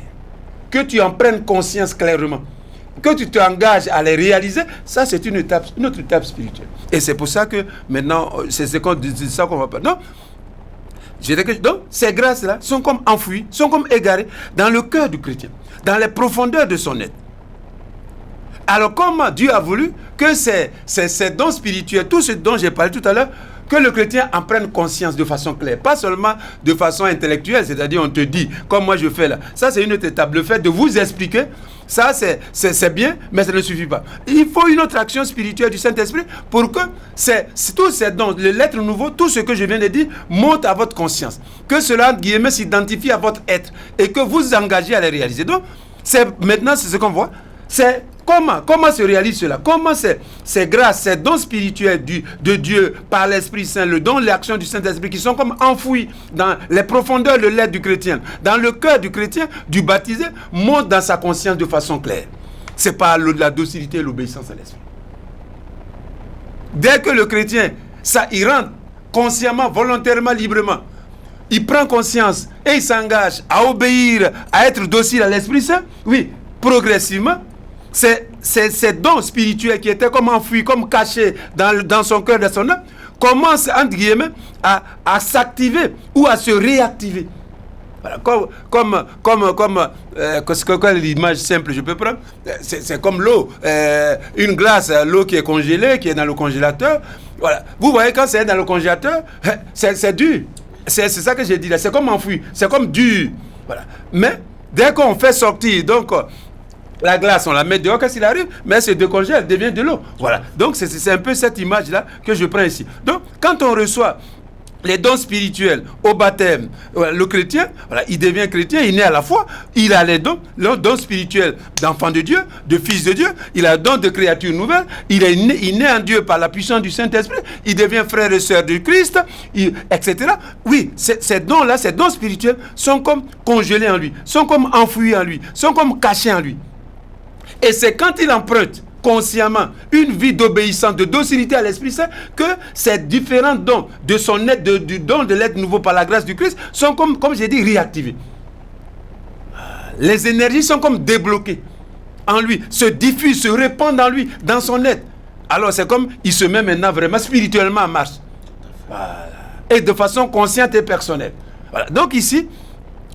Que tu en prennes conscience clairement. Que tu t'engages à les réaliser, ça c'est une autre étape spirituelle. Et c'est pour ça que maintenant, c'est ça qu'on va parler. Non. Donc, ces grâces-là sont comme enfouies, sont comme égarées dans le cœur du chrétien, dans les profondeurs de son être. Alors, comment Dieu a voulu que ces dons spirituels, tout ce dont j'ai parlé tout à l'heure, que le chrétien en prenne conscience de façon claire, pas seulement de façon intellectuelle, c'est-à-dire on te dit, comme moi je fais là. Ça, c'est une autre étape. Le fait de vous expliquer, ça, c'est bien, mais ça ne suffit pas. Il faut une autre action spirituelle du Saint-Esprit pour que tous ces dons, l'être nouveau, tout ce que je viens de dire, monte à votre conscience. Que cela, guillemets, s'identifie à votre être et que vous vous engagez à les réaliser. Donc, maintenant, c'est ce qu'on voit. C'est comment se réalise cela? Comment ces grâces, ces dons spirituels de Dieu par l'Esprit Saint, le don, l'action du Saint-Esprit qui sont comme enfouis dans les profondeurs de l'être du chrétien, dans le cœur du chrétien, du baptisé, montent dans sa conscience de façon claire. C'est par la docilité et l'obéissance à l'Esprit. Dès que le chrétien, il rentre consciemment, volontairement, librement, il prend conscience et il s'engage à obéir, à être docile à l'Esprit Saint, oui, progressivement, ces dons spirituels qui étaient comme enfouis, comme cachés dans son cœur, dans son âme, commencent, entre guillemets, à s'activer ou à se réactiver. Voilà, comme l'image simple je peux prendre, c'est comme l'eau, une glace, l'eau qui est congelée, qui est dans le congélateur. Voilà. Vous voyez, quand c'est dans le congélateur, c'est dur. C'est ça que j'ai dit là, c'est comme enfoui, c'est comme dur. Voilà. Mais dès qu'on fait sortir, donc, la glace, on la met dehors, qu'est-ce qu'il arrive? Mais elle se décongèle, elle devient de l'eau. Voilà. Donc, c'est un peu cette image-là que je prends ici. Donc, quand on reçoit les dons spirituels au baptême, le chrétien, voilà, il devient chrétien, il naît à la foi, il a les dons spirituels d'enfant de Dieu, de fils de Dieu, il a le don de créature nouvelle, il naît en Dieu par la puissance du Saint-Esprit, il devient frère et sœur du Christ, etc. Oui, ces dons-là, ces dons spirituels sont comme congelés en lui, sont comme enfouis en lui, sont comme cachés en lui. Et c'est quand il emprunte consciemment une vie d'obéissance, de docilité à l'Esprit Saint, que ces différents dons de son être, du don de l'être nouveau par la grâce du Christ, sont comme j'ai dit, réactivés. Les énergies sont comme débloquées en lui, se diffusent, se répandent en lui, dans son être. Alors c'est comme, il se met maintenant vraiment spirituellement en marche. Voilà. Et de façon consciente et personnelle. Voilà. Donc ici,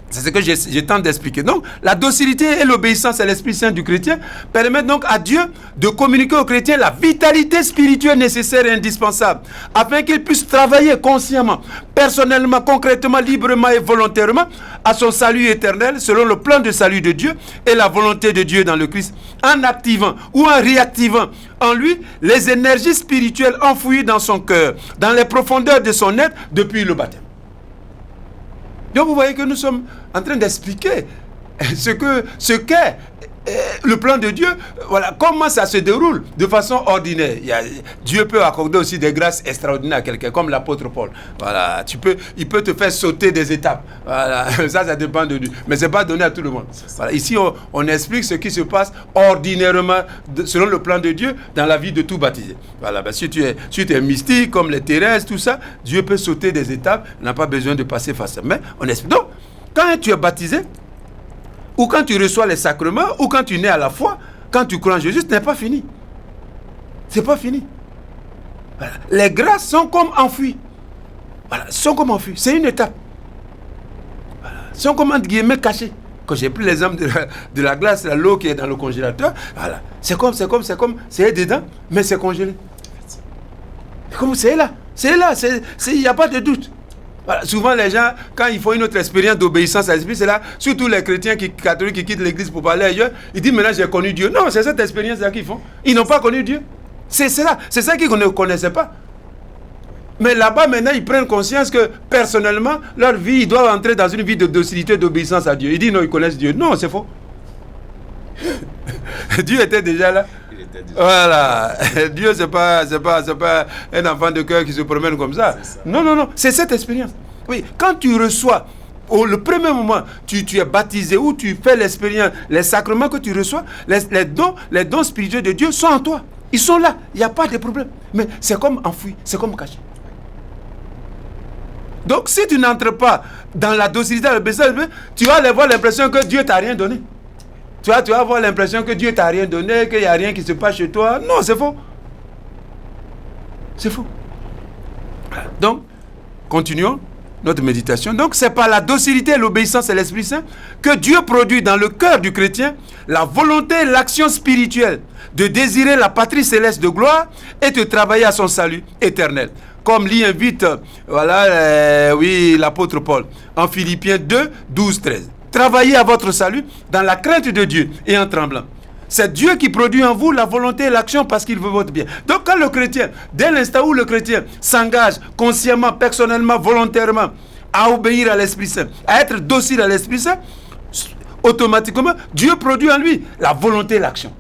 c'est ce que je tente d'expliquer. Donc, la docilité et l'obéissance à l'Esprit Saint du chrétien permettent donc à Dieu de communiquer au chrétien la vitalité spirituelle nécessaire et indispensable afin qu'il puisse travailler consciemment, personnellement, concrètement, librement et volontairement à son salut éternel selon le plan de salut de Dieu et la volonté de Dieu dans le Christ, en activant ou en réactivant en lui les énergies spirituelles enfouies dans son cœur, dans les profondeurs de son être depuis le baptême. Donc vous voyez que nous sommes en train d'expliquer ce qu'est le plan de Dieu, voilà, comment ça se déroule de façon ordinaire. Dieu peut accorder aussi des grâces extraordinaires à quelqu'un, comme l'apôtre Paul. Voilà, il peut te faire sauter des étapes. Voilà, ça dépend de Dieu. Mais ce n'est pas donné à tout le monde. Voilà, ici, on explique ce qui se passe ordinairement, selon le plan de Dieu, dans la vie de tout baptisé. Voilà, ben, si tu es mystique, comme les Thérèse, tout ça, Dieu peut sauter des étapes, n'a pas besoin de passer face. Mais on explique. Donc, quand tu es baptisé, ou quand tu reçois les sacrements, ou quand tu nais à la foi, quand tu crois en Jésus, ce n'est pas fini. Ce n'est pas fini. Voilà. Les grâces sont comme enfouies. Voilà, sont comme enfouies. C'est une étape. Voilà. Sont comme entre guillemets cachées. Quand j'ai pris l'exemple de la glace, l'eau qui est dans le congélateur, voilà. C'est dedans, mais c'est congelé. C'est là. Il n'y a pas de doute. Voilà. Souvent, les gens, quand ils font une autre expérience d'obéissance à l'esprit, c'est là, surtout les chrétiens catholiques qui quittent l'église pour parler ailleurs, ils disent maintenant j'ai connu Dieu. Non, c'est cette expérience-là qu'ils font. Ils n'ont pas connu Dieu. C'est ça qu'ils ne connaissaient pas. Mais là-bas, maintenant, ils prennent conscience que personnellement, leur vie, ils doivent entrer dans une vie de docilité, d'obéissance à Dieu. Ils disent non, ils connaissent Dieu. Non, c'est faux. Dieu était déjà là. Voilà. Dieu, c'est pas un enfant de cœur qui se promène comme ça. Non. C'est cette expérience. Oui, quand tu reçois, le premier moment, tu es baptisé ou tu fais l'expérience, les sacrements que tu reçois, les dons spirituels de Dieu sont en toi. Ils sont là. Il n'y a pas de problème. Mais c'est comme enfoui, c'est comme caché. Donc, si tu n'entres pas dans la docilité, tu vas avoir l'impression que Dieu ne t'a rien donné. Tu vas avoir l'impression que Dieu ne t'a rien donné, qu'il n'y a rien qui se passe chez toi. Non, c'est faux. C'est faux. Donc, continuons notre méditation. Donc, c'est par la docilité et l'obéissance à l'Esprit Saint que Dieu produit dans le cœur du chrétien la volonté et l'action spirituelle de désirer la patrie céleste de gloire et de travailler à son salut éternel. Comme l'y invite l'apôtre Paul en Philippiens 2, 12, 13. Travaillez à votre salut dans la crainte de Dieu et en tremblant. C'est Dieu qui produit en vous la volonté et l'action parce qu'il veut votre bien. Donc quand le chrétien, dès l'instant où le chrétien s'engage consciemment, personnellement, volontairement à obéir à l'Esprit Saint, à être docile à l'Esprit Saint, automatiquement, Dieu produit en lui la volonté et l'action.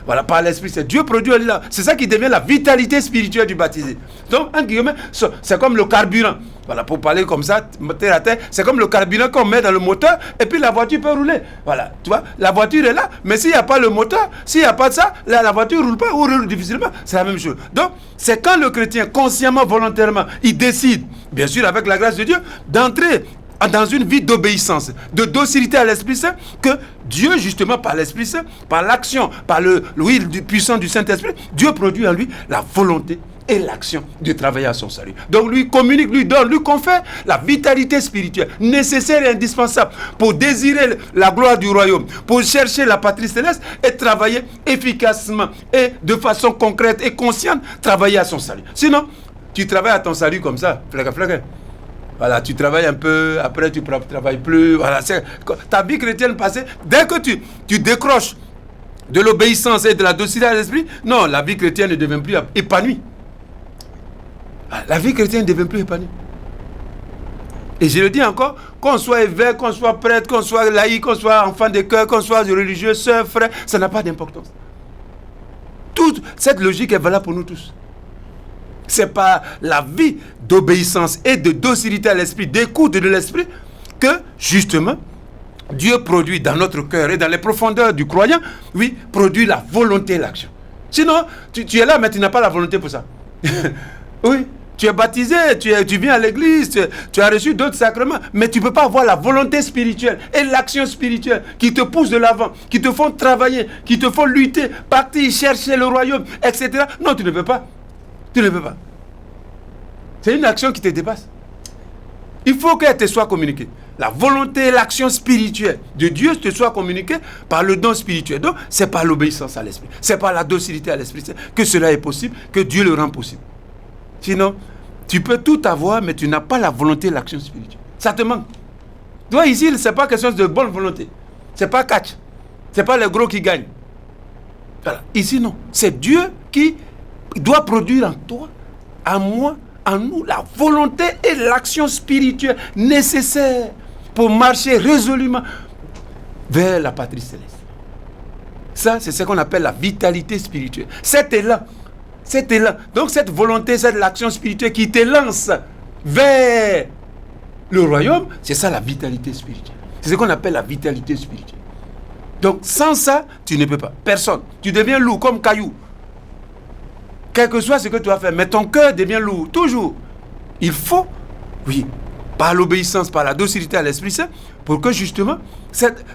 Voilà, par l'Esprit Saint. Dieu produit en lui. C'est ça qui devient la vitalité spirituelle du baptisé. Donc, en guillemets, c'est comme le carburant. Voilà, pour parler comme ça, terre à terre, c'est comme le carburant qu'on met dans le moteur et puis la voiture peut rouler. Voilà, tu vois, la voiture est là, mais s'il n'y a pas le moteur, s'il n'y a pas de ça, la voiture ne roule pas ou roule difficilement. C'est la même chose. Donc, c'est quand le chrétien, consciemment, volontairement, il décide, bien sûr avec la grâce de Dieu, d'entrer dans une vie d'obéissance, de docilité à l'Esprit Saint, que Dieu, justement, par l'Esprit Saint, par l'action, par l'huile puissant du Saint-Esprit, Dieu produit en lui la volonté et l'action de travailler à son salut. Donc lui communique, lui donne, lui confère la vitalité spirituelle nécessaire et indispensable pour désirer la gloire du royaume, pour chercher la patrie céleste et travailler efficacement et de façon concrète et consciente, travailler à son salut. Sinon, tu travailles à ton salut comme ça, flac. Voilà, tu travailles un peu, après tu ne travailles plus. Voilà, ta vie chrétienne passée, dès que tu décroches de l'obéissance et de la docilité à l'esprit, non, la vie chrétienne ne devient plus épanouie. La vie chrétienne ne devient plus épanouie. Et je le dis encore, qu'on soit évêque, qu'on soit prêtre, qu'on soit laïc, qu'on soit enfant de cœur, qu'on soit religieux, soeur, frère, ça n'a pas d'importance. Toute cette logique est valable pour nous tous. C'est par la vie d'obéissance et de docilité à l'esprit, d'écoute de l'esprit, que justement, Dieu produit dans notre cœur et dans les profondeurs du croyant, oui, produit la volonté et l'action. Sinon, tu es là, mais tu n'as pas la volonté pour ça. Oui, tu es baptisé, tu viens à l'église, tu as reçu d'autres sacrements, mais tu ne peux pas avoir la volonté spirituelle et l'action spirituelle qui te pousse de l'avant, qui te font travailler, qui te font lutter, partir, chercher le royaume, etc. Non, tu ne peux pas. Tu ne peux pas. C'est une action qui te dépasse. Il faut qu'elle te soit communiquée. La volonté et l'action spirituelle de Dieu te soit communiquée par le don spirituel. Donc, c'est par l'obéissance à l'esprit. C'est par la docilité à l'esprit que cela est possible, que Dieu le rend possible. Sinon, tu peux tout avoir, mais tu n'as pas la volonté et l'action spirituelle. Ça te manque. Toi, ici, ce n'est pas quelque chose de bonne volonté. Ce n'est pas catch. Ce n'est pas les gros qui gagnent. Voilà. Ici, non. C'est Dieu qui doit produire en toi, en moi, en nous, la volonté et l'action spirituelle nécessaires pour marcher résolument vers la patrie céleste. Ça, c'est ce qu'on appelle la vitalité spirituelle. Cet élan. Donc cette volonté, cette action spirituelle qui t'élance vers le royaume, c'est ça la vitalité spirituelle. C'est ce qu'on appelle la vitalité spirituelle. Donc sans ça, tu ne peux pas. Personne. Tu deviens lourd comme caillou. Quel que soit ce que tu vas faire, mais ton cœur devient lourd, toujours. Il faut, oui, par l'obéissance, par la docilité à l'Esprit Saint, pour que justement,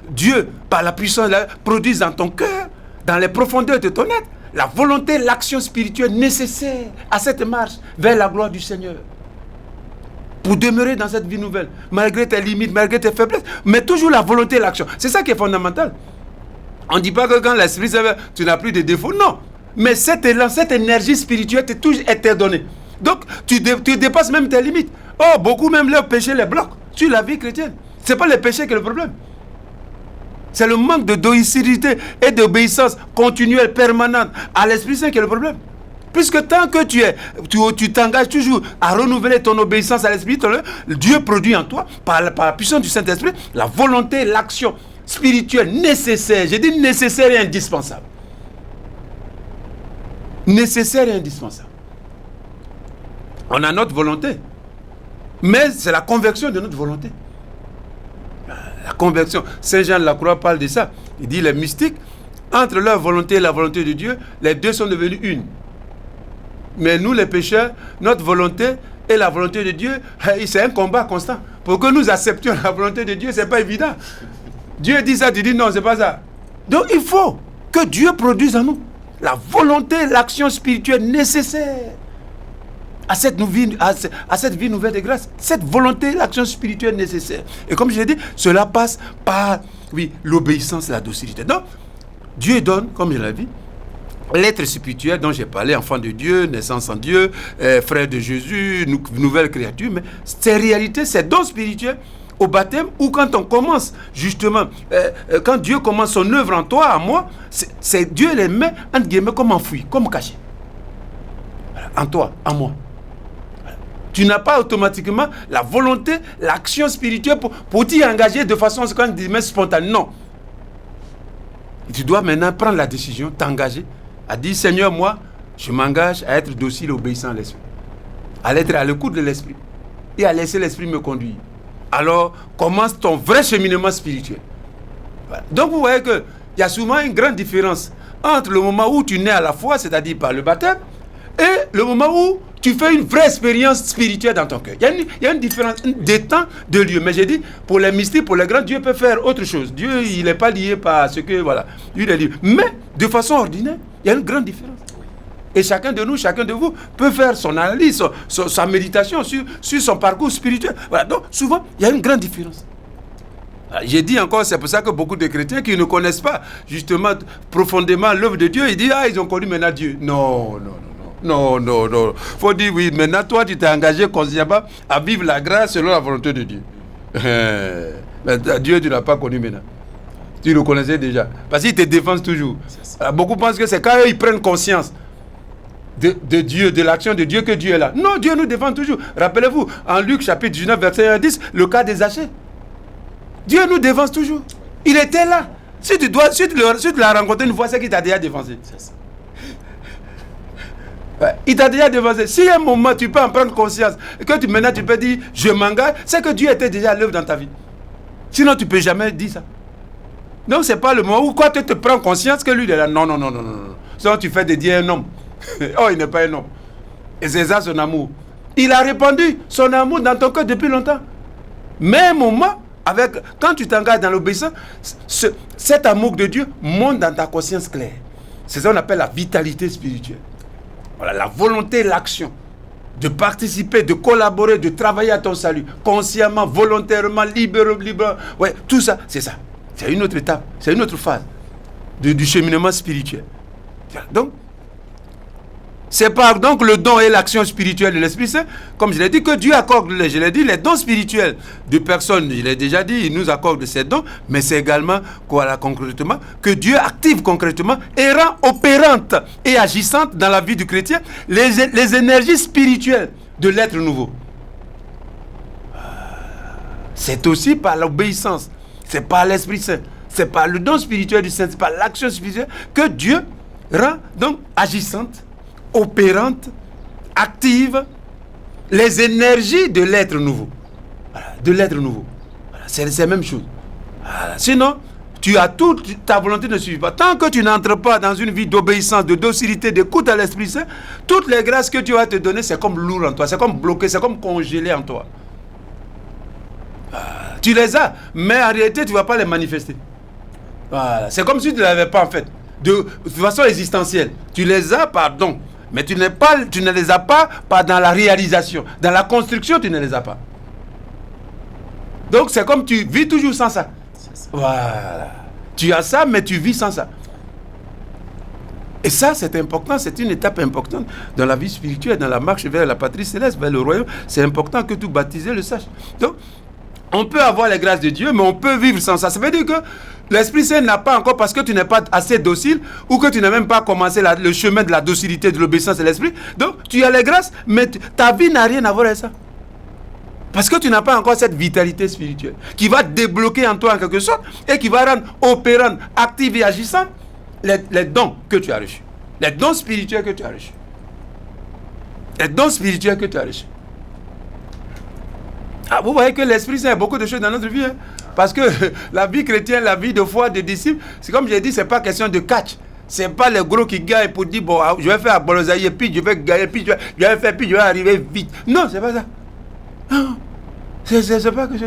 Dieu, par la puissance, produise dans ton cœur, dans les profondeurs de ton être, la volonté, l'action spirituelle nécessaire à cette marche vers la gloire du Seigneur. Pour demeurer dans cette vie nouvelle, malgré tes limites, malgré tes faiblesses, mais toujours la volonté et l'action. C'est ça qui est fondamental. On ne dit pas que quand l'Esprit Saint, tu n'as plus de défauts, non. Mais cet élan, cette énergie spirituelle t'est toujours été donnée. Donc, tu dépasses même tes limites. Oh, beaucoup même leurs péchés les bloquent sur la vie chrétienne. Ce n'est pas les péchés qui est le problème. C'est le manque de docilité et d'obéissance continuelle, permanente à l'Esprit Saint qui est le problème. Puisque tant que tu t'engages toujours à renouveler ton obéissance à l'Esprit, Dieu produit en toi, par la puissance du Saint-Esprit, la volonté, l'action spirituelle nécessaire. J'ai dit nécessaire et indispensable. Nécessaire et indispensable. On a notre volonté, mais c'est la conversion de notre volonté. La conversion. Saint Jean de la Croix parle de ça. Il dit les mystiques, entre leur volonté et la volonté de Dieu, les deux sont devenus une. Mais nous les pécheurs, notre volonté et la volonté de Dieu, c'est un combat constant. Pour que nous acceptions la volonté de Dieu, ce n'est pas évident. Dieu dit ça, tu dis non, c'est pas ça. Donc il faut que Dieu produise en nous la volonté, l'action spirituelle nécessaire à cette vie nouvelle de grâce. Cette volonté, l'action spirituelle nécessaire. Et comme je l'ai dit, cela passe par, oui, l'obéissance et la docilité. Donc, Dieu donne, comme je l'ai dit, l'être spirituel dont j'ai parlé, enfant de Dieu, naissance en Dieu, frère de Jésus, nouvelle créature. Mais ces réalités, ces dons spirituels, au baptême, ou quand on commence, justement, quand Dieu commence son œuvre en toi, en moi, c'est Dieu les met, entre guillemets, comme enfoui, comme caché. Voilà, en toi, en moi. Voilà. Tu n'as pas automatiquement la volonté, l'action spirituelle pour t'y engager de façon, quand on dit, spontanée. Non. Tu dois maintenant prendre la décision, t'engager, à dire, Seigneur, moi, je m'engage à être docile, obéissant à l'Esprit. À être à l'écoute de l'Esprit. Et à laisser l'Esprit me conduire. Alors, commence ton vrai cheminement spirituel. Voilà. Donc, vous voyez qu'il y a souvent une grande différence entre le moment où tu nais à la foi, c'est-à-dire par le baptême, et le moment où tu fais une vraie expérience spirituelle dans ton cœur. Il y a une différence de temps, de lieu. Mais j'ai dit, pour les mystiques, pour les grands, Dieu peut faire autre chose. Dieu, il n'est pas lié par ce que, voilà, lui, il est lié. Mais, de façon ordinaire, il y a une grande différence. Et chacun de nous, chacun de vous peut faire son analyse, sa méditation sur son parcours spirituel. Voilà. Donc, souvent, il y a une grande différence. J'ai dit encore, c'est pour ça que beaucoup de chrétiens qui ne connaissent pas, justement, profondément l'œuvre de Dieu, ils disent, ils ont connu maintenant Dieu. Non. Faut dire, oui, maintenant, toi, tu t'es engagé consciemment à vivre la grâce selon la volonté de Dieu. Mais Dieu, tu ne l'as pas connu maintenant. Tu le connaissais déjà. Parce qu'il te défend toujours. Alors, beaucoup pensent que c'est quand ils prennent conscience de Dieu, de l'action de Dieu, que Dieu est là. Non, Dieu nous défend toujours. Rappelez-vous, en Luc chapitre 19, verset 1 à 10, le cas des Zachée. Dieu nous défense toujours. Il était là. Si tu l'as rencontré une fois, c'est qu'il t'a déjà défensé. Ouais, il t'a déjà défensé. Si à un moment tu peux en prendre conscience et que maintenant tu peux dire je m'engage, c'est que Dieu était déjà à l'œuvre dans ta vie. Sinon tu ne peux jamais dire ça. Donc c'est pas le moment où quand tu te prends conscience que lui il est là. Non. Sinon tu fais de Dieu un homme. Oh, il n'est pas un homme. Et c'est ça son amour. Il a répandu son amour dans ton cœur depuis longtemps. Mais un moment, quand tu t'engages dans l'obéissance, cet amour de Dieu monte dans ta conscience claire. C'est ça qu'on appelle la vitalité spirituelle. Voilà, la volonté, l'action. De participer, de collaborer, de travailler à ton salut. Consciemment, volontairement, libre. Ouais, tout ça, c'est ça. C'est une autre étape, c'est une autre phase du cheminement spirituel. Donc, c'est par donc le don et l'action spirituelle de l'Esprit Saint, comme je l'ai dit, que Dieu accorde, je l'ai dit, les dons spirituels de personnes, je l'ai déjà dit, il nous accorde ces dons, mais c'est également, concrètement, que Dieu active concrètement et rend opérante et agissante dans la vie du chrétien les énergies spirituelles de l'être nouveau. C'est aussi par l'obéissance. C'est par l'Esprit Saint. C'est par le don spirituel du Saint. C'est par l'action spirituelle que Dieu rend donc agissante, opérante, active les énergies de l'être nouveau. Voilà, de l'être nouveau. Voilà, c'est la même chose. Voilà. Sinon, tu as toute ta volonté ne suffit pas. Tant que tu n'entres pas dans une vie d'obéissance, de docilité, d'écoute à l'Esprit Saint, toutes les grâces que Dieu va te donner, c'est comme lourd en toi, c'est comme bloqué, c'est comme congelé en toi. Tu les as, mais en réalité, tu ne vas pas les manifester. Voilà. C'est comme si tu ne l'avais pas en fait. De façon existentielle. Tu les as, pardon. Mais tu ne les as pas dans la réalisation. Dans la construction, tu ne les as pas. Donc, c'est comme tu vis toujours sans ça. Voilà. Tu as ça, mais tu vis sans ça. Et ça, c'est important. C'est une étape importante dans la vie spirituelle, dans la marche vers la patrie céleste, vers le royaume. C'est important que tout baptisé le sache. Donc, on peut avoir les grâces de Dieu, mais on peut vivre sans ça. Ça veut dire que l'Esprit Saint n'a pas encore, parce que tu n'es pas assez docile, ou que tu n'as même pas commencé le chemin de la docilité, de l'obéissance de l'Esprit. Donc, tu as les grâces, mais ta vie n'a rien à voir avec ça. Parce que tu n'as pas encore cette vitalité spirituelle qui va débloquer en toi en quelque sorte et qui va rendre opérante, active et agissante les dons que tu as reçus. Les dons spirituels que tu as reçus. Les dons spirituels que tu as reçus. Ah, vous voyez que l'Esprit Saint a beaucoup de choses dans notre vie. Hein? Parce que la vie chrétienne, la vie de foi des disciples, c'est comme j'ai dit, c'est pas question de catch. C'est pas les gros qui gagnent pour dire, bon, je vais faire à Bolozaïe, puis je vais gagner, puis je vais faire, puis je vais arriver vite. Non, c'est pas ça. Non, c'est pas que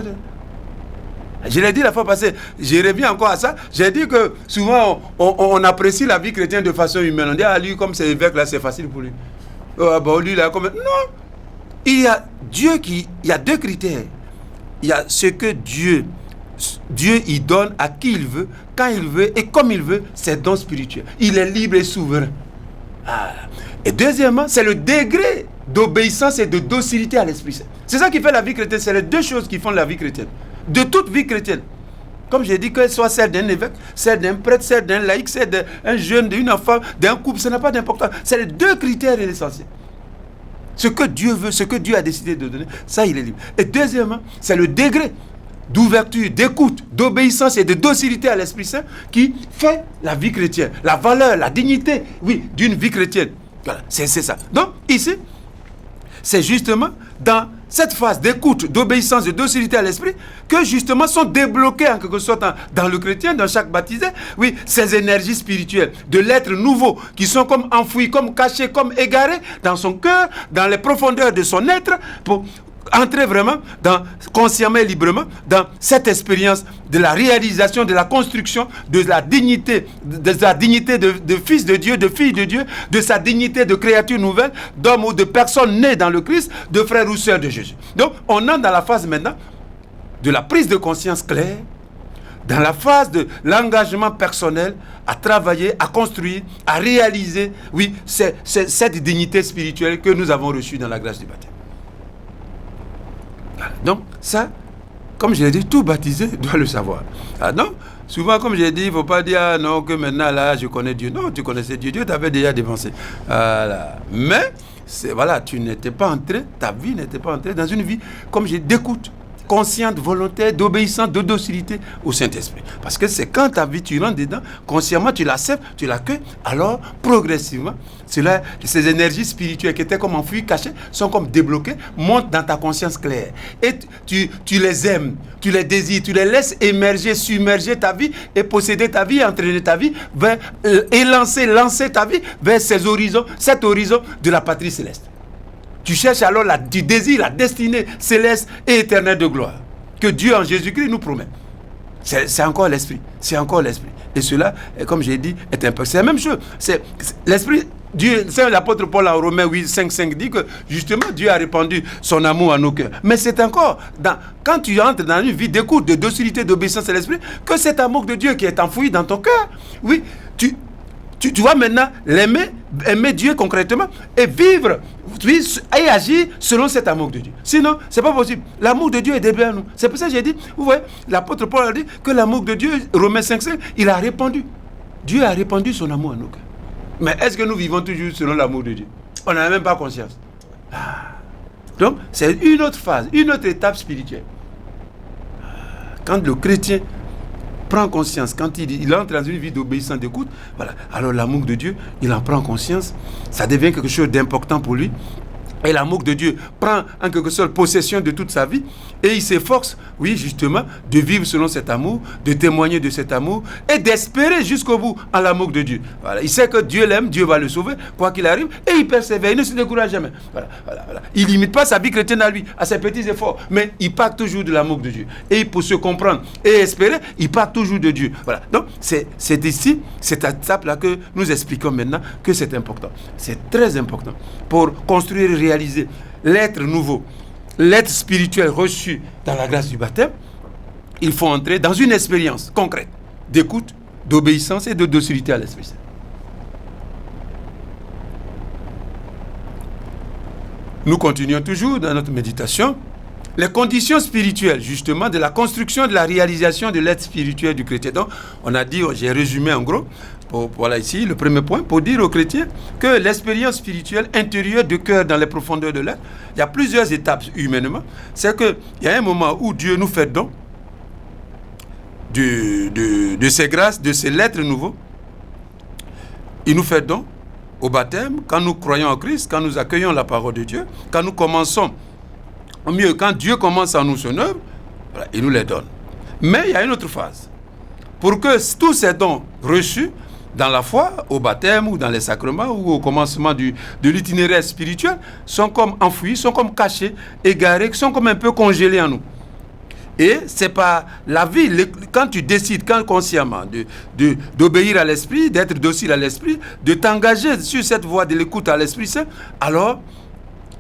je l'ai dit la fois passée, je reviens encore à ça. J'ai dit que souvent, on apprécie la vie chrétienne de façon humaine. On dit, ah, lui, comme c'est évêque, là, c'est facile pour lui. Bon, lui, là, comme... Non. Il y a deux critères. Il y a ce que Dieu, il donne à qui il veut, quand il veut et comme il veut, c'est don spirituel. Il est libre et souverain. Ah. Et deuxièmement, c'est le degré d'obéissance et de docilité à l'Esprit Saint. C'est ça qui fait la vie chrétienne. C'est les deux choses qui font la vie chrétienne. De toute vie chrétienne. Comme j'ai dit, qu'elle soit celle d'un évêque, celle d'un prêtre, celle d'un laïc, celle d'un jeune, d'une femme, d'un couple, ça n'a pas d'importance. C'est les deux critères essentiels. Ce que Dieu veut, ce que Dieu a décidé de donner, ça, il est libre. Et deuxièmement, c'est le degré d'ouverture, d'écoute, d'obéissance et de docilité à l'Esprit Saint qui fait la vie chrétienne, la valeur, la dignité, oui, d'une vie chrétienne. Voilà, c'est ça. Donc, ici, c'est justement dans cette phase d'écoute, d'obéissance, de docilité à l'Esprit que justement sont débloquées en quelque sorte dans le chrétien, dans chaque baptisé, oui, ces énergies spirituelles de l'être nouveau qui sont comme enfouies, comme cachées, comme égarées dans son cœur, dans les profondeurs de son être pour entrer vraiment consciemment et librement dans cette expérience de la réalisation, de la construction, de la dignité de fils de Dieu, de fille de Dieu, de sa dignité de créature nouvelle, d'homme ou de personne née dans le Christ, de frère ou sœur de Jésus. Donc, on entre dans la phase maintenant de la prise de conscience claire, dans la phase de l'engagement personnel à travailler, à construire, à réaliser, oui, cette dignité spirituelle que nous avons reçue dans la grâce du baptême. Donc, ça, comme je l'ai dit, tout baptisé doit le savoir. Ah non, souvent, comme j'ai dit, il ne faut pas dire, ah non, que maintenant, là, je connais Dieu. Non, tu connaissais Dieu, Dieu t'avait déjà dévancé. Voilà. Mais, voilà, tu n'étais pas entré, ta vie n'était pas entrée dans une vie, comme j'ai dit, d'écoute, consciente, volontaire, d'obéissance, de docilité au Saint-Esprit. Parce que c'est quand ta vie, tu rentres dedans, consciemment, tu l'acceptes, tu l'accueilles, alors, progressivement, ces énergies spirituelles qui étaient comme enfouies, cachées, sont comme débloquées, montent dans ta conscience claire. Et tu les aimes, tu les désires, tu les laisses émerger, submerger ta vie et posséder ta vie, entraîner ta vie vers, et lancer ta vie vers cet horizon de la patrie céleste. Tu cherches alors tu désires la destinée céleste et éternelle de gloire que Dieu en Jésus-Christ nous promet. C'est encore l'Esprit. C'est encore l'Esprit. Et cela, comme j'ai dit, est un peu. C'est la même chose. C'est l'Esprit. Dieu, c'est l'apôtre Paul en Romains 8, 5 dit que justement Dieu a répandu son amour en nos cœurs. Mais c'est encore quand tu entres dans une vie d'écoute, de docilité, d'obéissance à l'Esprit, que cet amour de Dieu qui est enfoui dans ton cœur, oui, tu dois maintenant aimer Dieu concrètement et vivre et agir selon cet amour de Dieu. Sinon, c'est pas possible. L'amour de Dieu est derrière nous. C'est pour ça que j'ai dit, vous voyez, l'apôtre Paul a dit que l'amour de Dieu, Romains 5, il a répandu. Dieu a répandu son amour en nous. Mais est-ce que nous vivons toujours selon l'amour de Dieu? On n'en a même pas conscience. Donc, c'est une autre phase, une autre étape spirituelle. Quand le chrétien prend conscience, quand il entre dans une vie d'obéissance, d'écoute, voilà, alors l'amour de Dieu, il en prend conscience, ça devient quelque chose d'important pour lui. Et l'amour de Dieu prend en quelque sorte possession de toute sa vie et il s'efforce, oui, justement, de vivre selon cet amour, de témoigner de cet amour et d'espérer jusqu'au bout en l'amour de Dieu. Voilà. Il sait que Dieu l'aime, Dieu va le sauver, quoi qu'il arrive, et il persévère, il ne se décourage jamais. Voilà. Il n'imite pas sa vie chrétienne à lui, à ses petits efforts, mais il part toujours de l'amour de Dieu. Et pour se comprendre et espérer, il part toujours de Dieu. Voilà. Donc, c'est ici, cette étape-là que nous expliquons maintenant que c'est important. C'est très important pour construire et réaliser l'être nouveau, l'être spirituel reçu dans la grâce du baptême. Il faut entrer dans une expérience concrète d'écoute, d'obéissance et de docilité à l'Esprit Saint. Nous continuons toujours dans notre méditation. Les conditions spirituelles, justement, de la construction et de la réalisation de l'être spirituel du chrétien. Donc, on a dit, j'ai résumé en gros, voilà ici le premier point, pour dire aux chrétiens que l'expérience spirituelle intérieure de cœur dans les profondeurs de l'être, il y a plusieurs étapes humainement. C'est qu'il y a un moment où Dieu nous fait don de ses grâces, de ses lettres nouveaux. Il nous fait don au baptême, quand nous croyons en Christ, quand nous accueillons la parole de Dieu, quand nous commençons, au mieux, quand Dieu commence à nous son œuvre, voilà, il nous les donne. Mais il y a une autre phase. Pour que tous ces dons reçus dans la foi, au baptême ou dans les sacrements ou au commencement de l'itinéraire spirituel, sont comme enfouis, sont comme cachés, égarés, sont comme un peu congelés en nous. Et c'est pas la vie, quand tu décides, quand consciemment, d'obéir à l'Esprit, d'être docile à l'Esprit, de t'engager sur cette voie de l'écoute à l'Esprit Saint, alors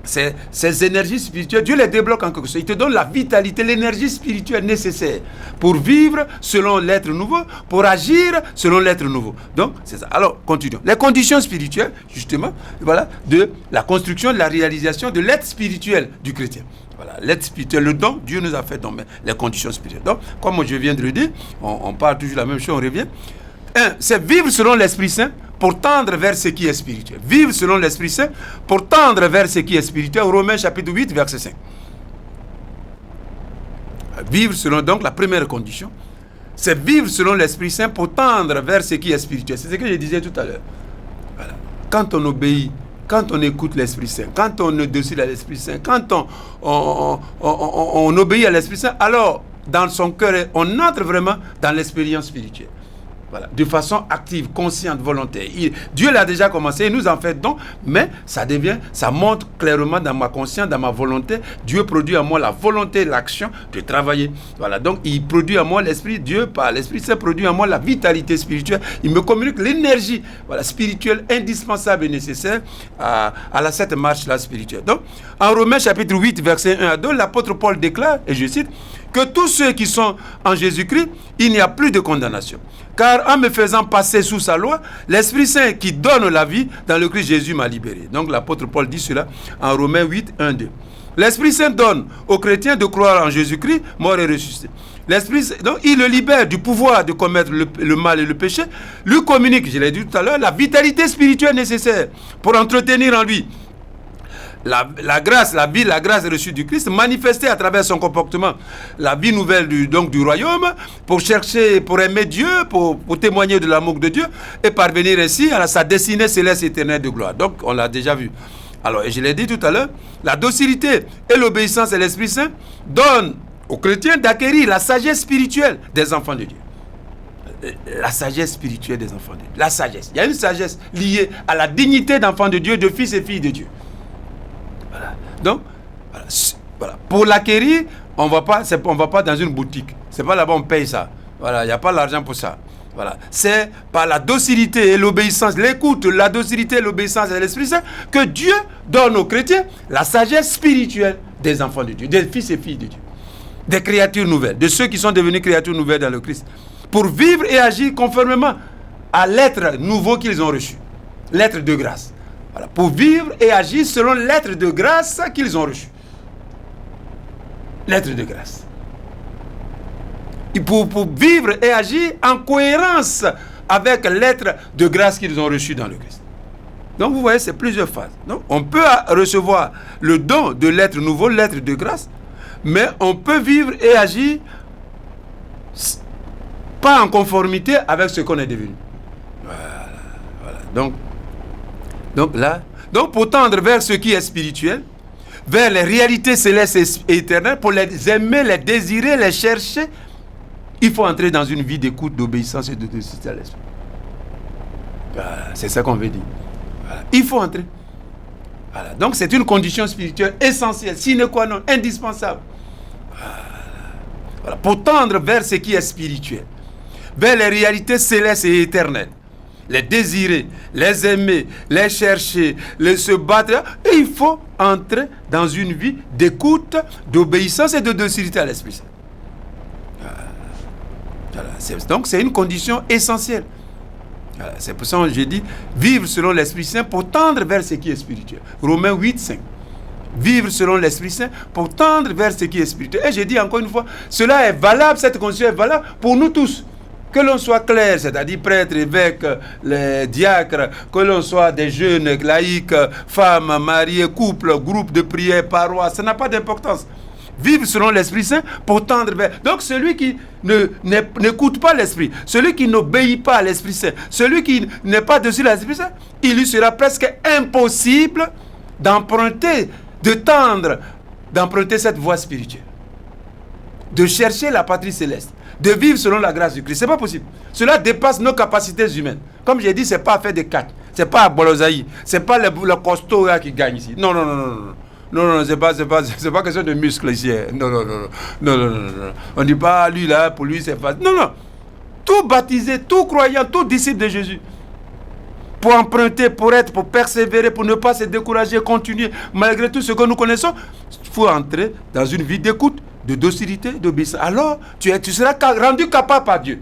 ces énergies spirituelles, Dieu les débloque en quelque sorte. Il te donne la vitalité, l'énergie spirituelle nécessaire pour vivre selon l'être nouveau, pour agir selon l'être nouveau. Donc, c'est ça. Alors, continuons. Les conditions spirituelles, justement, voilà, de la construction, de la réalisation de l'être spirituel du chrétien. Voilà, l'être spirituel, le don, Dieu nous a fait don, mais les conditions spirituelles. Donc, comme je viens de le dire, on parle toujours la même chose, on revient. C'est vivre selon l'Esprit Saint pour tendre vers ce qui est spirituel. Vivre selon l'Esprit Saint pour tendre vers ce qui est spirituel. Romains chapitre 8, verset 5. Vivre selon, donc, la première condition, c'est vivre selon l'Esprit Saint pour tendre vers ce qui est spirituel. C'est ce que je disais tout à l'heure. Voilà. Quand on obéit, quand on écoute l'Esprit Saint, quand on est docile à l'Esprit Saint, quand on obéit à l'Esprit Saint, alors, dans son cœur, on entre vraiment dans l'expérience spirituelle. Voilà, de façon active, consciente, volontaire. Dieu l'a déjà commencé, il nous en fait don, mais ça montre clairement dans ma conscience, dans ma volonté. Dieu produit en moi la volonté, l'action de travailler. Voilà, donc il produit en moi l'Esprit, Dieu par l'Esprit Saint produit en moi la vitalité spirituelle. Il me communique l'énergie, voilà, spirituelle indispensable et nécessaire à cette marche-là spirituelle. Donc, en Romains chapitre 8, verset 1 à 2, l'apôtre Paul déclare, et je cite, que tous ceux qui sont en Jésus-Christ, il n'y a plus de condamnation. Car en me faisant passer sous sa loi, l'Esprit Saint qui donne la vie dans le Christ Jésus m'a libéré. Donc l'apôtre Paul dit cela en Romains 8, 1, 2. L'Esprit Saint donne aux chrétiens de croire en Jésus-Christ, mort et ressuscité. L'Esprit Saint, donc il le libère du pouvoir de commettre le mal et le péché, lui communique, je l'ai dit tout à l'heure, la vitalité spirituelle nécessaire pour entretenir en lui la grâce, la vie, la grâce reçue du Christ, manifestée à travers son comportement, la vie nouvelle du royaume, pour chercher, pour aimer Dieu, pour témoigner de l'amour de Dieu, et parvenir ainsi à sa destinée céleste éternelle de gloire. Donc, on l'a déjà vu. Alors, et je l'ai dit tout à l'heure, la docilité et l'obéissance à l'Esprit Saint donnent aux chrétiens d'acquérir la sagesse spirituelle des enfants de Dieu. La sagesse spirituelle des enfants de Dieu. La sagesse. Il y a une sagesse liée à la dignité d'enfants de Dieu, de fils et filles de Dieu. Donc, voilà. Pour l'acquérir, on ne va pas dans une boutique. C'est pas là-bas on paye ça. Voilà, il n'y a pas l'argent pour ça. Voilà. C'est par la docilité et l'obéissance, l'écoute, la docilité et l'obéissance à l'Esprit Saint que Dieu donne aux chrétiens la sagesse spirituelle des enfants de Dieu, des fils et filles de Dieu, des créatures nouvelles, de ceux qui sont devenus créatures nouvelles dans le Christ, pour vivre et agir conformément à l'être nouveau qu'ils ont reçu, l'être de grâce. Voilà, pour vivre et agir selon l'être de grâce qu'ils ont reçu. L'être de grâce. Et pour vivre et agir en cohérence avec l'être de grâce qu'ils ont reçu dans le Christ. Donc vous voyez, c'est plusieurs phases. Donc, on peut recevoir le don de l'être nouveau, l'être de grâce, mais on peut vivre et agir pas en conformité avec ce qu'on est devenu. Voilà. Donc pour tendre vers ce qui est spirituel, vers les réalités célestes et éternelles, pour les aimer, les désirer, les chercher, il faut entrer dans une vie d'écoute, d'obéissance et de docilité à l'esprit. Voilà, c'est ça qu'on veut dire. Voilà. Il faut entrer. Voilà. Donc c'est une condition spirituelle essentielle, sine qua non, indispensable. Voilà. Pour tendre vers ce qui est spirituel, vers les réalités célestes et éternelles, les désirer, les aimer, les chercher, les se battre, et il faut entrer dans une vie d'écoute, d'obéissance et de docilité à l'Esprit Saint. Voilà. Donc c'est une condition essentielle. Voilà. C'est pour ça que j'ai dit vivre selon l'Esprit Saint pour tendre vers ce qui est spirituel. Romains 8, 5. Vivre selon l'Esprit Saint pour tendre vers ce qui est spirituel. Et j'ai dit encore une fois, cela est valable, cette condition est valable pour nous tous. Que l'on soit clair, c'est-à-dire prêtre, évêque, les diacres, que l'on soit des jeunes, laïcs, femmes, mariés, couples, groupes de prière, paroisse, ça n'a pas d'importance. Vivre selon l'Esprit Saint pour tendre vers... Donc celui qui n'écoute pas l'Esprit, celui qui n'obéit pas à l'Esprit Saint, celui qui n'est pas dessus l'Esprit Saint, il lui sera presque impossible d'emprunter cette voie spirituelle, de chercher la patrie céleste, de vivre selon la grâce du Christ. C'est pas possible. Cela dépasse nos capacités humaines. Comme j'ai dit, c'est pas à faire des catch, c'est pas à Bolozaï, c'est pas le costaud qui gagne ici. Non, c'est pas question de muscles ici. Non. On dit pas lui là, pour lui c'est facile. Non. Tout baptisé, tout croyant, tout disciple de Jésus, pour emprunter, pour persévérer, pour ne pas se décourager, continuer, malgré tout ce que nous connaissons, il faut entrer dans une vie d'écoute, de docilité, d'obéissance. Alors, tu seras rendu capable par Dieu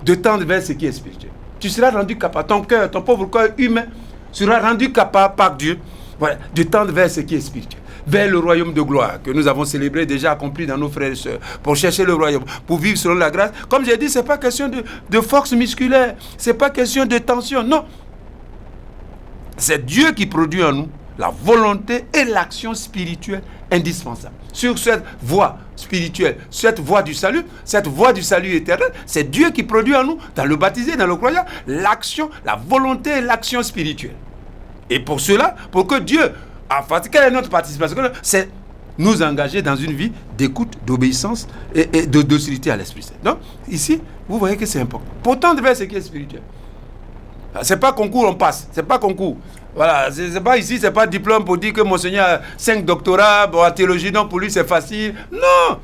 de tendre vers ce qui est spirituel. Tu seras rendu capable, ton cœur, ton pauvre cœur humain sera rendu capable par Dieu, voilà, de tendre vers ce qui est spirituel, vers le royaume de gloire que nous avons célébré, déjà accompli dans nos frères et sœurs, pour chercher le royaume, pour vivre selon la grâce. Comme j'ai dit, ce n'est pas question de force musculaire, ce n'est pas question de tension, non. C'est Dieu qui produit en nous la volonté et l'action spirituelle indispensable. Sur cette voie spirituelle, cette voie du salut éternel, c'est Dieu qui produit en nous, dans le baptisé, dans le croyant, l'action, la volonté et l'action spirituelle. Et pour cela, pour que Dieu, enfin, quelle est notre participation? C'est nous engager dans une vie d'écoute, d'obéissance et de docilité à l'Esprit Saint. Donc, ici, vous voyez que c'est important. Pour tendre vers ce qui est spirituel. C'est pas concours, on passe. C'est pas concours. Voilà, c'est pas ici, c'est pas diplôme pour dire que mon Seigneur a 5 doctorats en théologie, non, pour lui c'est facile. Non!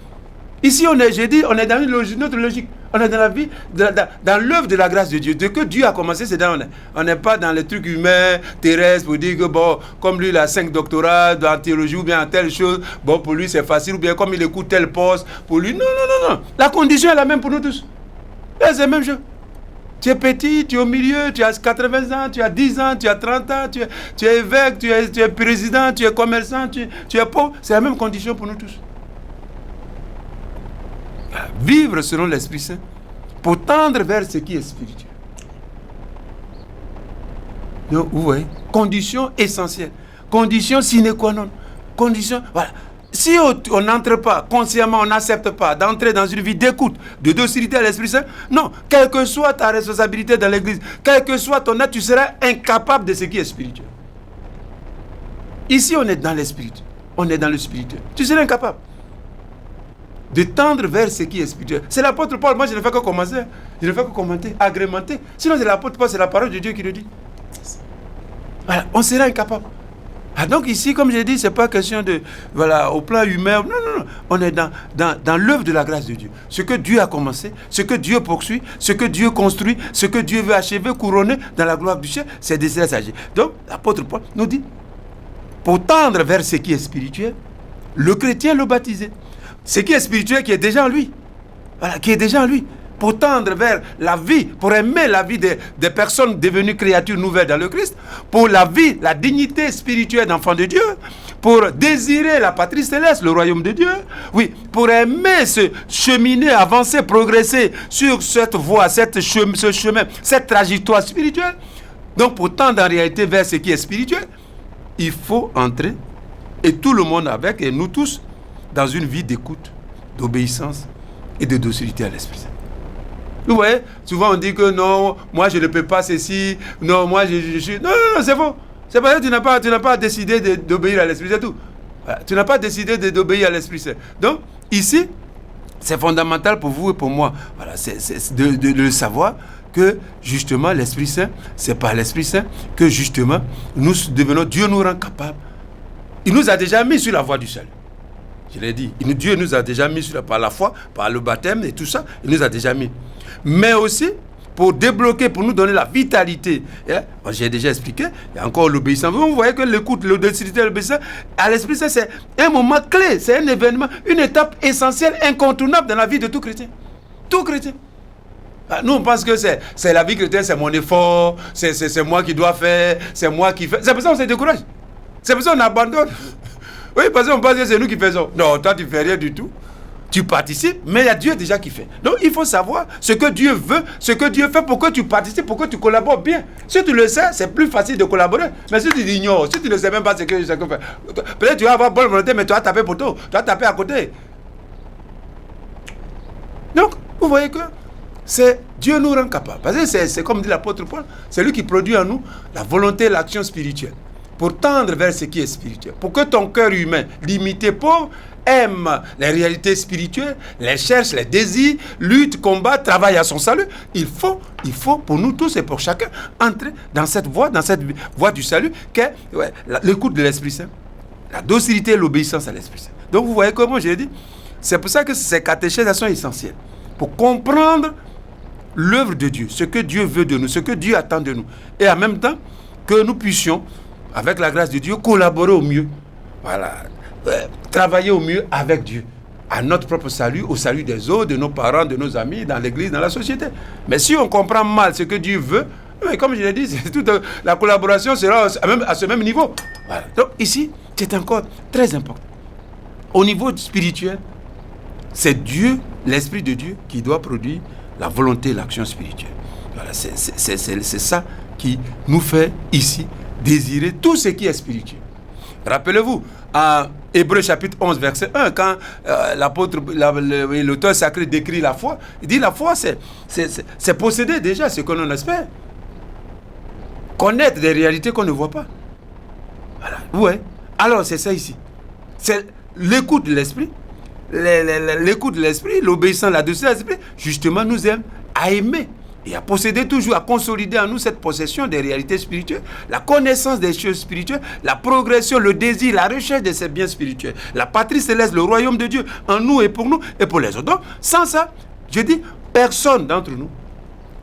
Ici, on est dans notre logique. On est dans la vie, dans l'œuvre de la grâce de Dieu. De que Dieu a commencé, c'est dans on n'est pas dans les trucs humains, terrestres, pour dire que bon, comme lui il a 5 doctorats en théologie ou bien en telle chose, bon, pour lui c'est facile, ou bien comme il écoute tel poste, pour lui, non. La condition est la même pour nous tous. C'est le même jeu. Tu es petit, tu es au milieu, tu as 80 ans, tu as 10 ans, tu as 30 ans, tu es évêque, tu es président, tu es commerçant, tu es pauvre. C'est la même condition pour nous tous. Vivre selon l'Esprit Saint pour tendre vers ce qui est spirituel. Donc, vous voyez, condition essentielle, condition sine qua non, condition, voilà. Si on n'entre pas, consciemment, on n'accepte pas d'entrer dans une vie d'écoute, de docilité à l'Esprit Saint, non, quelle que soit ta responsabilité dans l'Église, quel que soit ton âge, tu seras incapable de ce qui est spirituel. Ici, on est dans l'esprit, on est dans le spirituel. Tu seras incapable de tendre vers ce qui est spirituel. C'est l'apôtre Paul, moi je ne fais que commencer, je ne fais que commenter, agrémenter. Sinon c'est l'apôtre Paul, c'est la parole de Dieu qui le dit. Voilà, on sera incapable. Ah, donc ici, comme j'ai dit, ce n'est pas question de, voilà, au plan humain, non, on est dans l'œuvre de la grâce de Dieu. Ce que Dieu a commencé, ce que Dieu poursuit, ce que Dieu construit, ce que Dieu veut achever, couronner dans la gloire du ciel, c'est de cela s'agit. Donc, l'apôtre Paul nous dit, pour tendre vers ce qui est spirituel, le chrétien le baptisé. Ce qui est spirituel, qui est déjà en lui. Voilà, qui est déjà en lui. Pour tendre vers la vie, pour aimer la vie des personnes devenues créatures nouvelles dans le Christ, pour la vie, la dignité spirituelle d'enfant de Dieu, pour désirer la patrie céleste, le royaume de Dieu, oui, pour aimer se cheminer, avancer, progresser sur cette voie, ce chemin, cette trajectoire spirituelle. Donc pour tendre en réalité vers ce qui est spirituel, il faut entrer, et tout le monde avec, et nous tous, dans une vie d'écoute, d'obéissance et de docilité à l'Esprit Saint. Vous voyez, souvent on dit que non, moi je ne peux pas ceci, non, moi je suis... Non, non, non, c'est faux. C'est parce que tu n'as pas décidé d'obéir à l'Esprit, c'est tout. Voilà. Tu n'as pas décidé d'obéir à l'Esprit Saint. Donc, ici, c'est fondamental pour vous et pour moi. Voilà, c'est de le savoir que justement l'Esprit Saint, c'est par l'Esprit Saint que justement nous devenons, Dieu nous rend capables. Il nous a déjà mis sur la voie du salut. Je l'ai dit, Dieu nous a déjà mis par la foi, par le baptême et tout ça, il nous a déjà mis. Mais aussi, pour débloquer, pour nous donner la vitalité, j'ai déjà expliqué, il y a encore l'obéissance. Vous voyez que l'écoute, le docilité, l'obéissance, à l'Esprit Saint, c'est un moment clé, c'est un événement, une étape essentielle, incontournable dans la vie de tout chrétien. Tout chrétien. Nous, on pense que c'est la vie chrétienne, c'est mon effort, c'est moi qui dois faire, c'est moi qui fais. C'est pour ça qu'on se décourage. C'est pour ça qu'on abandonne. Oui, parce qu'on pense que c'est nous qui faisons. Non, toi, tu ne fais rien du tout. Tu participes, mais il y a Dieu déjà qui fait. Donc, il faut savoir ce que Dieu veut, ce que Dieu fait pour que tu participes, pour que tu collabores bien. Si tu le sais, c'est plus facile de collaborer. Mais si tu l'ignores, si tu ne sais même pas ce que je fais, peut-être tu vas avoir bonne volonté, mais tu vas taper pour toi. Tu vas taper à côté. Donc, vous voyez que c'est Dieu nous rend capable. Parce que c'est comme dit l'apôtre Paul, c'est lui qui produit en nous la volonté et l'action spirituelle. Pour tendre vers ce qui est spirituel. Pour que ton cœur humain, limité, pauvre, aime les réalités spirituelles, les cherche, les désire, lutte, combat, travaille à son salut. Il faut pour nous tous et pour chacun entrer dans cette voie du salut qu'est l'écoute de l'Esprit Saint, la docilité et l'obéissance à l'Esprit Saint. Donc vous voyez comment j'ai dit, c'est pour ça que ces catéchèses sont essentielles. Pour comprendre l'œuvre de Dieu, ce que Dieu veut de nous, ce que Dieu attend de nous. Et en même temps, que nous puissions, avec la grâce de Dieu, collaborer au mieux. Voilà. Travailler au mieux avec Dieu. À notre propre salut, au salut des autres, de nos parents, de nos amis, dans l'église, dans la société. Mais si on comprend mal ce que Dieu veut, comme je l'ai dit, la collaboration sera à ce même niveau. Voilà. Donc ici, c'est encore très important. Au niveau spirituel, c'est Dieu, l'Esprit de Dieu, qui doit produire la volonté et l'action spirituelle. Voilà, c'est ça qui nous fait ici désirer tout ce qui est spirituel. Rappelez-vous, en Hébreux chapitre 11, verset 1, quand l'auteur sacré décrit la foi, il dit la foi, c'est posséder déjà ce que l'on espère. Connaître des réalités qu'on ne voit pas. Voilà. Ouais. Alors, c'est ça ici. C'est l'écoute de l'esprit. L'écoute de l'esprit, l'obéissance, la douceur de l'esprit, justement, nous aime à aimer et à posséder toujours, à consolider en nous cette possession des réalités spirituelles, la connaissance des choses spirituelles, la progression, le désir, la recherche de ces biens spirituels, la patrie céleste, le royaume de Dieu en nous et pour les autres. Donc, sans ça, je dis, personne d'entre nous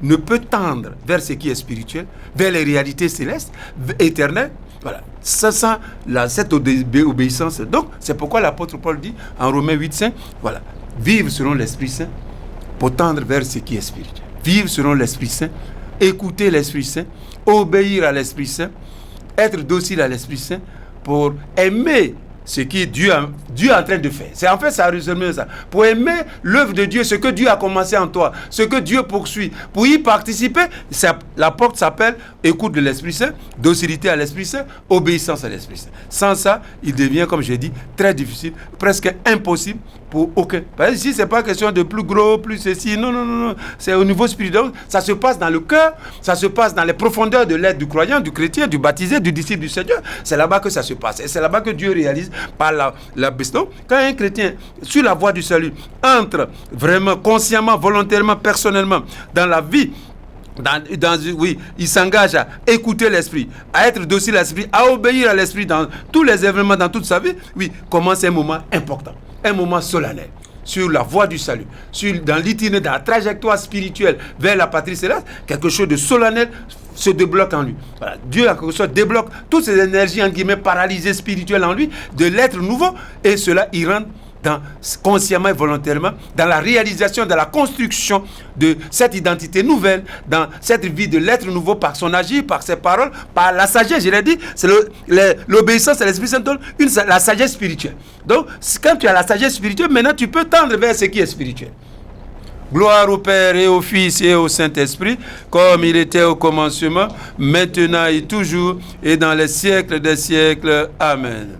ne peut tendre vers ce qui est spirituel, vers les réalités célestes, éternelles. Voilà, sans cette obéissance. Donc, c'est pourquoi l'apôtre Paul dit en Romains 8:5, voilà, vivre selon l'Esprit Saint pour tendre vers ce qui est spirituel. Vivre selon l'Esprit Saint, écouter l'Esprit Saint, obéir à l'Esprit Saint, être docile à l'Esprit Saint pour aimer ce que Dieu est en train de faire. C'est en fait ça résume ça. Pour aimer l'œuvre de Dieu, ce que Dieu a commencé en toi, ce que Dieu poursuit, pour y participer, la porte s'appelle écoute de l'Esprit Saint, docilité à l'Esprit Saint, obéissance à l'Esprit Saint. Sans ça, il devient, comme j'ai dit, très difficile, presque impossible pour aucun. Parce que ici, ce n'est pas question de plus gros, plus ceci. Non. C'est au niveau spirituel. Ça se passe dans le cœur, ça se passe dans les profondeurs de l'être du croyant, du chrétien, du baptisé, du disciple du Seigneur. C'est là-bas que ça se passe. Et c'est là-bas que Dieu réalise par la besto. Quand un chrétien, sur la voie du salut, entre vraiment consciemment, volontairement, personnellement, dans la vie, il s'engage à écouter l'esprit, à être docile à l'esprit, à obéir à l'esprit dans tous les événements, dans toute sa vie. Oui, commence un moment important, un moment solennel sur la voie du salut, dans l'itinéraire, dans la trajectoire spirituelle vers la patrie céleste. Quelque chose de solennel se débloque en lui. Voilà. Dieu, en quelque sorte, débloque toutes ces énergies, en guillemets, paralysées spirituelles en lui, de l'être nouveau, et cela, il rentre consciemment et volontairement dans la réalisation, dans la construction de cette identité nouvelle, dans cette vie de l'être nouveau par son agir, par ses paroles, par la sagesse. Je l'ai dit, c'est l'obéissance à l'Esprit Saint, la sagesse spirituelle. Donc, quand tu as la sagesse spirituelle, maintenant tu peux tendre vers ce qui est spirituel. Gloire au Père et au Fils et au Saint-Esprit, comme il était au commencement, maintenant et toujours, et dans les siècles des siècles. Amen.